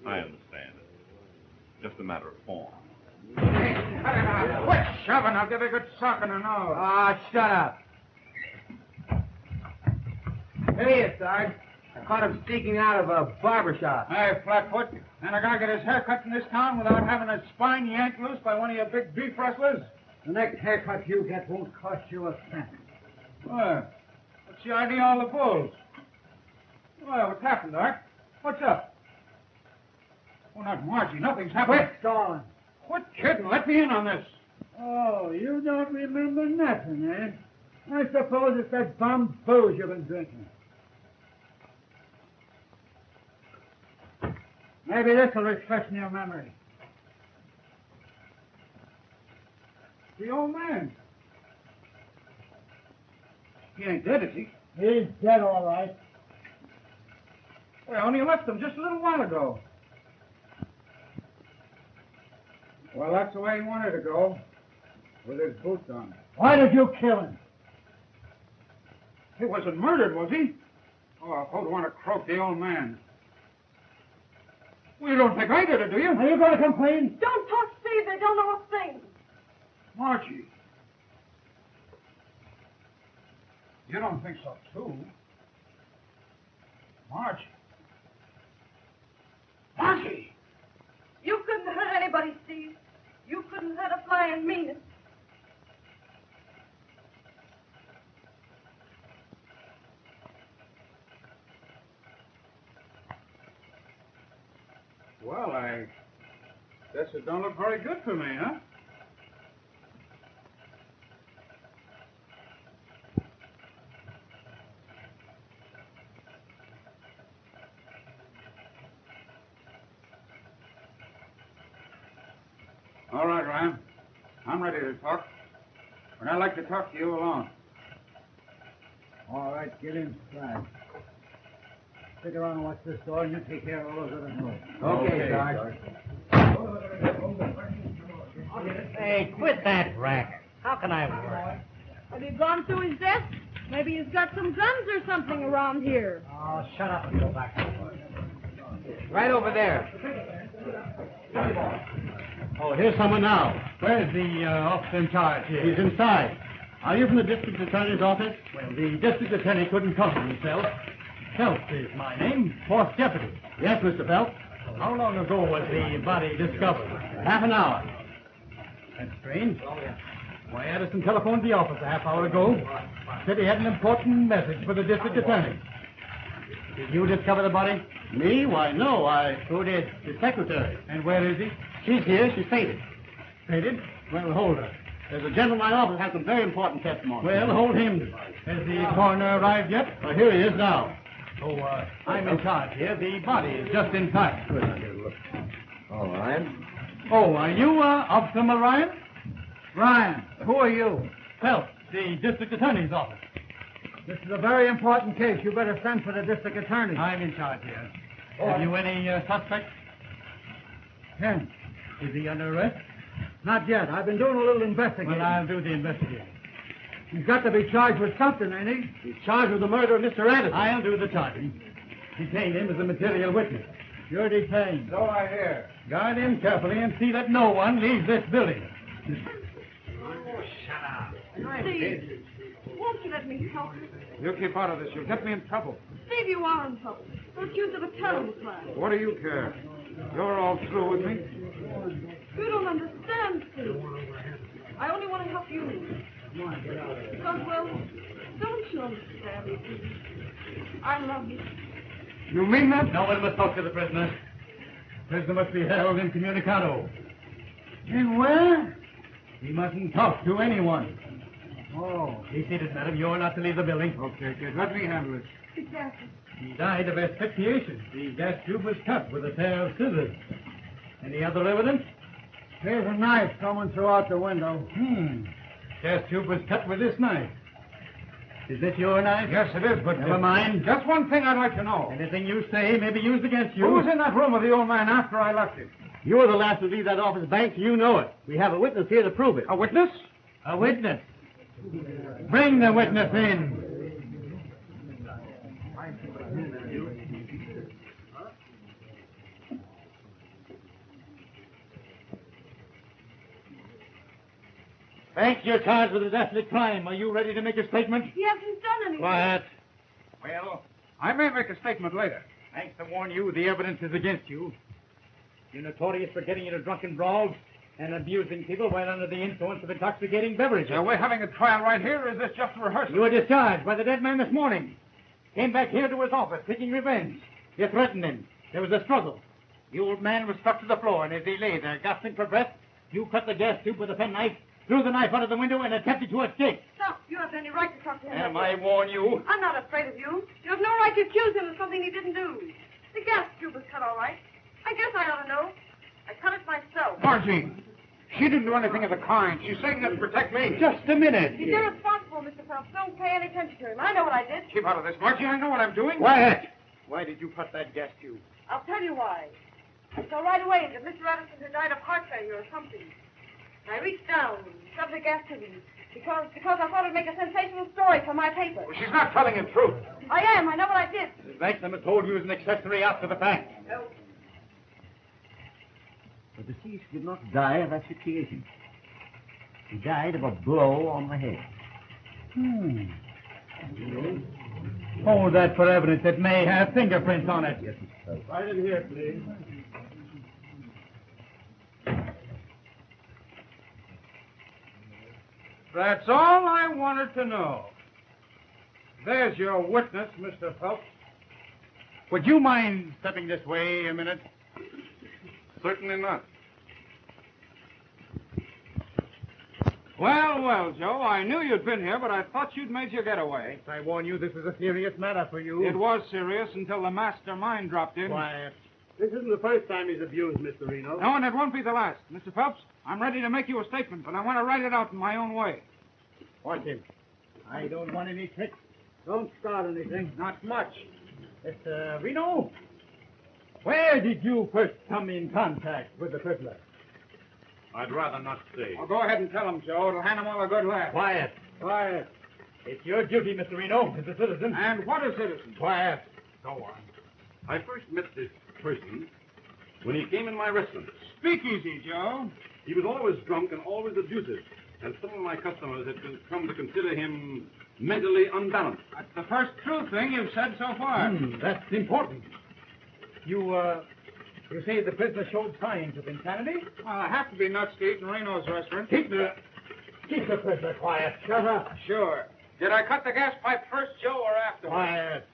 I understand. Just a matter of form. Quit shoving. I'll give you a good sock in the nose. Ah, shut up. Here he is, Sarge. I caught him sneaking out of a barber shop. Hey, Flatfoot. And a guy get his hair cut in this town without having his spine yanked loose by one of your big beef rustlers? The next haircut you get won't cost you a cent. Well, what's the idea of all the bulls? Well, what's happened, Art? What's up? Oh, not Margie. Nothing's happened. Quit stalling. Quit kidding. Let me in on this. Oh, you don't remember nothing, eh? I suppose it's that bum booze you've been drinking. Maybe this will refresh your memory. The old man. He ain't dead, is he? He's dead, all right. Well, only left him just a little while ago. Well, that's the way he wanted to go, with his boots on. Why did you kill him? He wasn't murdered, was he? Oh, I suppose want to croak the old man. Well, you don't think I did it, do you? Are you going to complain? Don't talk, Steve. They don't know a thing. Margie. You don't think so, too? Margie. Margie! You couldn't hurt anybody, Steve. You couldn't hurt a fly and mean it. Well, I guess it don't look very good for me, huh? All right, Ryan. I'm ready to talk. But I'd like to talk to you alone. All right, get inside. Stick around and watch this door, and you take care of all those other doors. Okay, Sarge. Hey, quit that racket. How can I work? Have you gone through his desk? Maybe he's got some guns or something around here. Oh, shut up and go back to work. Right over there. Oh, here's someone now. Where's the officer in charge here? He's inside. Are you from the district attorney's office? Well, the district attorney couldn't come for himself. Phelps is my name, fourth deputy. Yes, Mr. Phelps. How long ago was the body discovered? Half an hour. That's strange. Why, Addison telephoned the office a half hour ago. Said he had an important message for the district attorney. Did you discover the body? Me? Why, no. Who did? His secretary. And where is he? She's here. She's faded. Faded? Well, hold her. There's a gentleman in my office has some very important testimony. Well, hold him. Has the coroner arrived yet? Well, here he is now. Oh, I'm in charge here. The body is just inside. Good. I'll get a look. All right. Oh, are you, Officer Ryan? Ryan, who are you? Phelps, the district attorney's office. This is a very important case. You better send for the district attorney. I'm in charge here. Have you any suspects? Ken. Is he under arrest? Not yet. I've been doing a little investigating. Well, I'll do the investigating. He's got to be charged with something, ain't he? He's charged with the murder of Mr. Addison. I'll do the charging. Detain him as a material witness. You're detained. So I hear. Guard him carefully and see that no one leaves this building. Steve, won't you let me help you? You keep out of this. You'll get me in trouble. Steve, you are in trouble. You're accused of a terrible crime. What do you care? You're all through with me. You don't understand, Steve. I only want to help you. Because, well, don't you understand me, Steve? I love you. You mean that? No one must talk to the prisoner. Prisoner must be held incommunicado. In where? He mustn't talk to anyone. Oh. Be seated, madam. You're not to leave the building. Okay, good. Let me handle it. Exactly. He died of asphyxiation. The gas tube was cut with a pair of scissors. Any other evidence? Here's a knife coming through out the window. Gas tube was cut with this knife. Is this your knife? Yes, it is, but... Never mind. Just one thing I'd like to know. Anything you say may be used against you. Who was in that room with the old man after I left it? You were the last to leave that office, Banks. You know it. We have a witness here to prove it. A witness? A witness. Bring the witness in. Banks, you're charged with a deathly crime. Are you ready to make a statement? He hasn't done anything. Quiet. Well, I may make a statement later. Banks, to warn you, the evidence is against you. You're notorious for getting into drunken brawls and abusing people while under the influence of intoxicating beverages. Are we having a trial right here, or is this just a rehearsal? You were discharged by the dead man this morning. Came back here to his office, seeking revenge. You threatened him. There was a struggle. The old man was struck to the floor, and as he lay there, gasping for breath, you cut the gas tube with a penknife, threw the knife out of the window, and attempted to escape. Stop. You haven't any right to talk to him. Am I warn you? I'm not afraid of you. You have no right to accuse him of something he didn't do. The gas tube was cut all right. I guess I ought to know. I cut it myself. Margie, she didn't do anything of the kind. She's saying that to protect me. Just a minute. He's irresponsible, Mr. Phelps. Don't pay any attention to him. I know what I did. Keep out of this, Margie. I know what I'm doing. Quiet. Why did you cut that gas tube? I'll tell you why. I saw right away that Mr. Addison had died of heart failure or something. I reached down and shoved the gas tube in because I thought it'd make a sensational story for my paper. Well, she's not telling the truth. I am. I know what I did. Mrs. Banks, I'm told you as an accessory after the fact. No. The deceased did not die of asphyxiation. He died of a blow on the head. Hold that for evidence. It may have fingerprints on it. Yes, Mr. Phelps. Right in here, please. That's all I wanted to know. There's your witness, Mr. Phelps. Would you mind stepping this way a minute? Certainly not. Well, well, Joe, I knew you'd been here, but I thought you'd made your getaway. I warn you, this is a serious matter for you. It was serious until the mastermind dropped in. Quiet. This isn't the first time he's abused, Mr. Reno. No, and it won't be the last. Mr. Phelps, I'm ready to make you a statement, but I want to write it out in my own way. Watch him. I don't want any tricks. Don't start anything. Not much. Mr. Reno, where did you first come in contact with the fiddler? I'd rather not say. Well, go ahead and tell him, Joe. It'll hand them all a good laugh. Quiet. Quiet. It's your duty, Mr. Reno, as a citizen. And what a citizen. Quiet. Go on. I first met this person when he came in my restaurant. Speak easy, Joe. He was always drunk and always abusive, and some of my customers had come to consider him mentally unbalanced. That's the first true thing you've said so far. That's important. You say the prisoner showed signs of insanity? Well, I have to be nuts to eat in Reno's restaurant. Keep the prisoner quiet. Shut up. Sure. Did I cut the gas pipe first, Joe, or after? Quiet.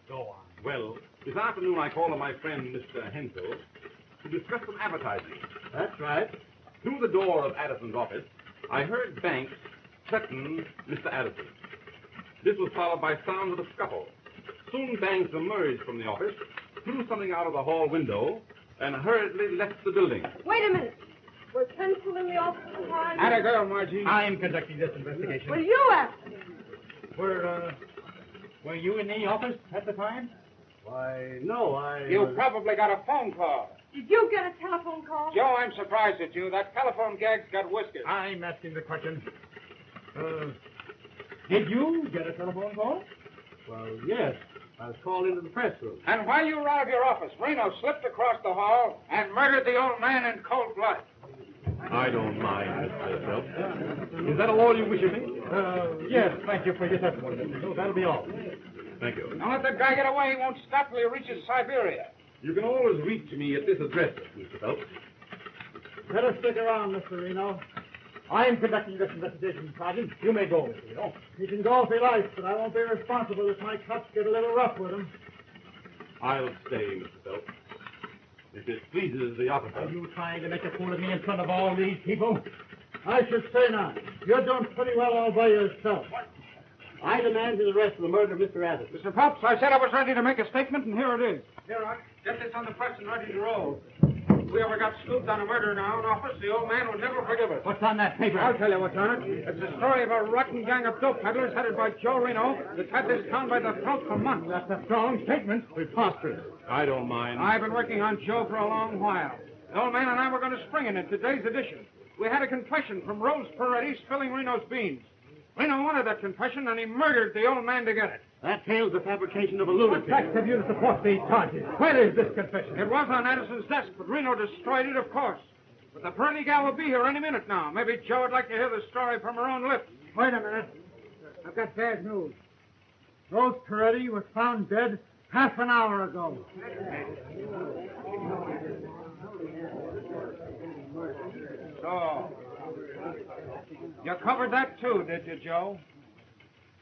Go on. Well, this afternoon I called on my friend, Mr. Hensel, to discuss some advertising. That's right. Through the door of Addison's office, I heard Banks threaten Mr. Addison. This was followed by sounds of a scuffle. Soon Banks emerged from the office, threw something out of the hall window, and hurriedly left the building. Wait a minute. Was Hensel in the office behind? Atta girl, Margie. I'm conducting this investigation. Well, you asked him. Were you in the office at the time? Why, no, You probably got a phone call. Did you get a telephone call? Joe, I'm surprised at you. That telephone gag's got whiskers. I'm asking the question. Did you get a telephone call? Well, yes. I was called into the press room. And while you were out of your office, Reno slipped across the hall and murdered the old man in cold blood. I don't mind, Mr. Phelps. Is that all you wish of me? Yes, thank you for your testimony, Mr. Hill. That'll be all. Thank you. Now let that guy get away. He won't stop till he reaches Siberia. You can always reach me at this address, Mr. Phelps. Better stick around, Mr. Reno. I'm conducting this investigation, Sergeant. You may go, Mr. Reno. He can go if he likes, but I won't be responsible if my cops get a little rough with him. I'll stay, Mr. Phelps. If it pleases the officer. Are you trying to make a fool of me in front of all these people? I should say not. You're doing pretty well all by yourself. I demand his arrest for the murder of Mr. Addison. Mr. Phelps, I said I was ready to make a statement, and here it is. Here, Rock. Get this on the press and ready to roll. If we ever got scooped on a murder in our own office, the old man would never forgive us. What's on that paper? I'll tell you what's on it. It's the story of a rotten gang of dope peddlers headed by Joe Reno that's had this town by the throat for months. That's a strong statement. Preposterous. I don't mind. I've been working on Joe for a long while. The old man and I were going to spring in today's edition. We had a confession from Rose Peretti spilling Reno's beans. Reno wanted that confession, and he murdered the old man to get it. That tale's the fabrication of a lunatic. What facts have you to support these charges? Where is this confession? It was on Addison's desk, but Reno destroyed it, of course. But the Peretti gal will be here any minute now. Maybe Joe would like to hear the story from her own lips. Wait a minute. I've got bad news. Rose Peretti was found dead half an hour ago. So, you covered that too, did you, Joe?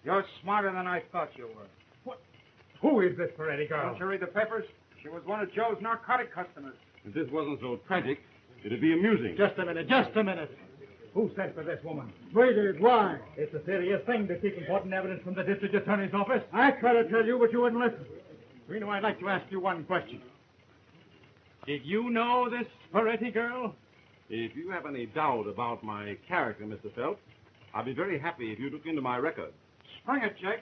You're smarter than I thought you were. What? Who is this Peretti girl? Don't you read the papers? She was one of Joe's narcotic customers. If this wasn't so tragic, it'd be amusing. Just a minute. Who sent for this woman? We did. Why? It's a serious thing to keep important evidence from the district attorney's office. I tried to tell you, but you wouldn't listen. Reno, I'd like to ask you one question. Did you know this Peretti girl? If you have any doubt about my character, Mr. Phelps, I'd be very happy if you look into my record. Spring it, Jake.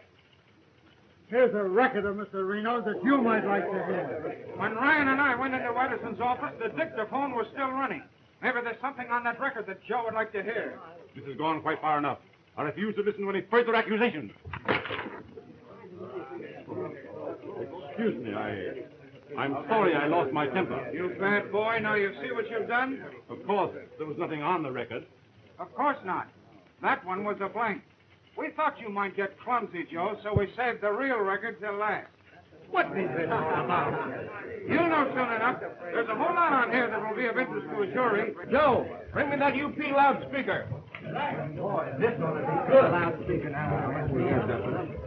Here's a record of Mr. Reno's that you might like to hear. When Ryan and I went into Addison's office, the dictaphone was still running. Maybe there's something on that record that Joe would like to hear. This has gone quite far enough. I refuse to listen to any further accusations. Excuse me, I'm sorry I lost my temper. You bad boy, now you see what you've done? Of course, there was nothing on the record. Of course not. That one was a blank. We thought you might get clumsy, Joe, so we saved the real record till last. What is this all about? You'll know soon enough. There's a whole lot on here that will be of interest to a jury. Joe, bring me that UP loudspeaker. Boy, this one is a good loudspeaker now.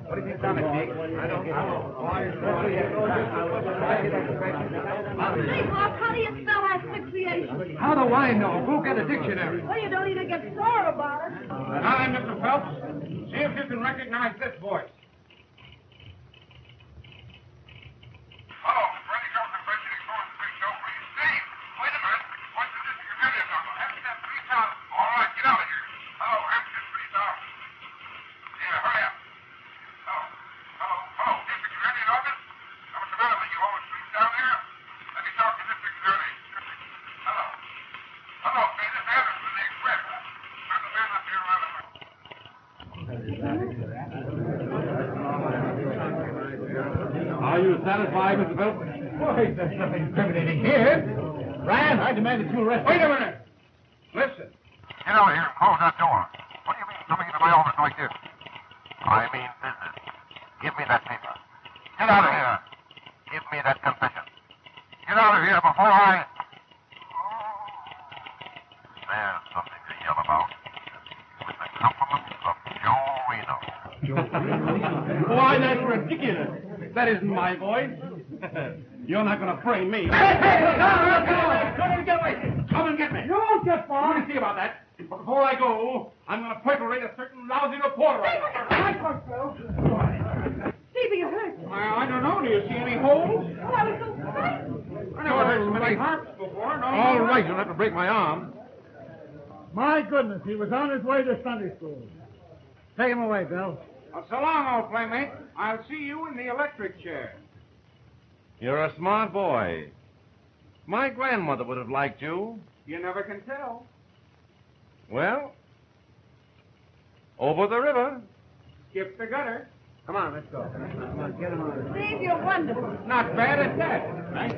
What do you think's on it, Jake? I don't know. Say, Bob, how do you spell asphyxiation? How do I know? Go get a dictionary. Well, you don't even get sore about it. Now then, Mr. Phelps, see if you can recognize this voice. Are you satisfied, Mr. Phelps? Why, there's nothing incriminating here. Ryan, I demand that you arrest... Wait a minute. Listen. Get out of here and close that door. What do you mean coming into my office like this? I mean business. Give me that paper. Get out of here. Give me that confession. Get out of here before I... There's something to yell about. With the compliments of Joe Reno. Why, that's ridiculous. That isn't my voice. You're not going to frame me. Hey, come and get away. Come and get me. You won't get far. We'll see about that. But before I go, I'm going to perpetrate a certain lousy reporter. Stevie, you hurt. I don't know. Do you see any holes? Oh, I was so frightened. I never heard so many harps before. No, All right, you'll have to break my arm. My goodness, he was on his way to Sunday school. Take him away, Bill. Well, so long, old playmate. I'll see you in the electric chair. You're a smart boy. My grandmother would have liked you. You never can tell. Well, over the river. Skip the gutter. Come on, let's go. Come on, get him on. Steve, you're wonderful. Not bad at that. Thanks.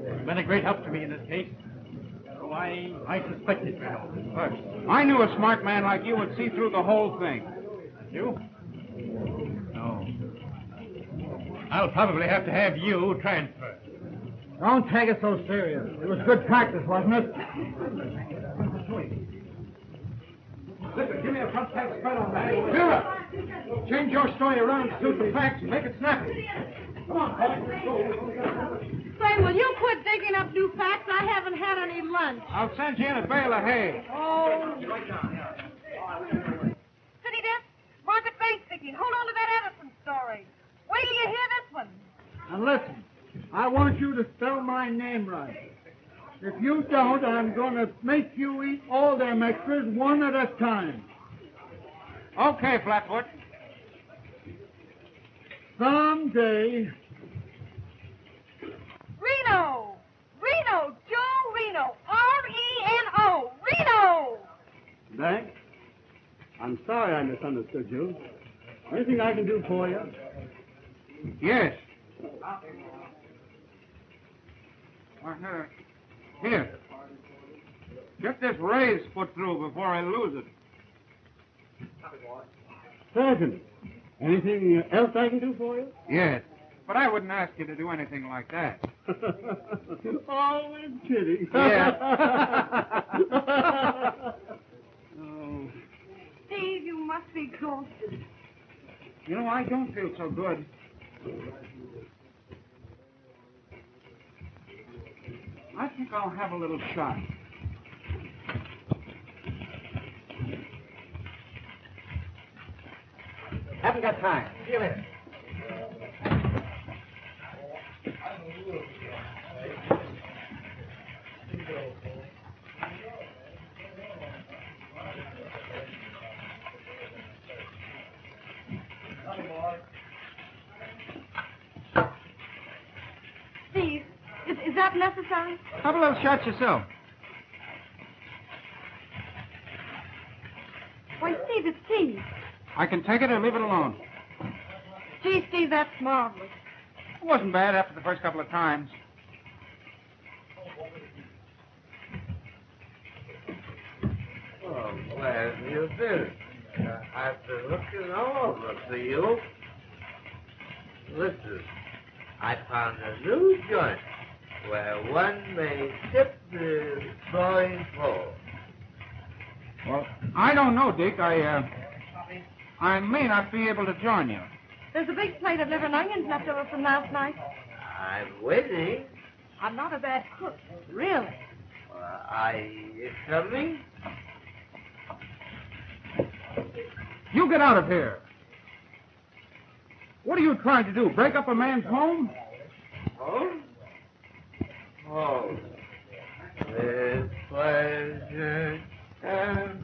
You've been a great help to me in this case. So I suspected your help first. I knew a smart man like you would see through the whole thing. You? No. I'll probably have to have you transferred. Don't take it so serious. It was good practice, wasn't it? Listen, give me a front page spread on that. Vera! Change your story around to suit the facts and make it snappy. Come on, Say, will you quit digging up new facts? I haven't had any lunch. I'll send you in a bale of hay. Oh. City desk, Margaret Bay speaking. Hold on to that Edison story. Wait till you hear this one. And listen, I want you to spell my name right. If you don't, I'm going to make you eat all them extras one at a time. Okay, Flatfoot. Someday... Reno! Reno! Joe Reno! R-E-N-O! Reno! Thanks. I'm sorry I misunderstood you. Anything I can do for you? Yes. Here. Get this raise put through before I lose it. Sergeant, anything else I can do for you? Yes. But I wouldn't ask you to do anything like that. Oh, I'm kidding. Yeah. Oh. Steve, you must be exhausted. You know, I don't feel so good. I think I'll have a little shot. Haven't got time. See you later. Steve, is that necessary? Have a little shot yourself. Why, Steve, it's Steve. I can take it or leave it alone. Gee, Steve, that's marvelous. It wasn't bad after the first couple of times. Oh, where have you been? I've been looking all over for you. Listen, I found a new joint where one may dip the flowing pole. Well, I don't know, Dick. I may not be able to join you. There's a big plate of liver and onions left over from last night. I'm waiting. I'm not a bad cook, really. Are you coming? You get out of here. What are you trying to do? Break up a man's home? Home? Oh. With pleasure and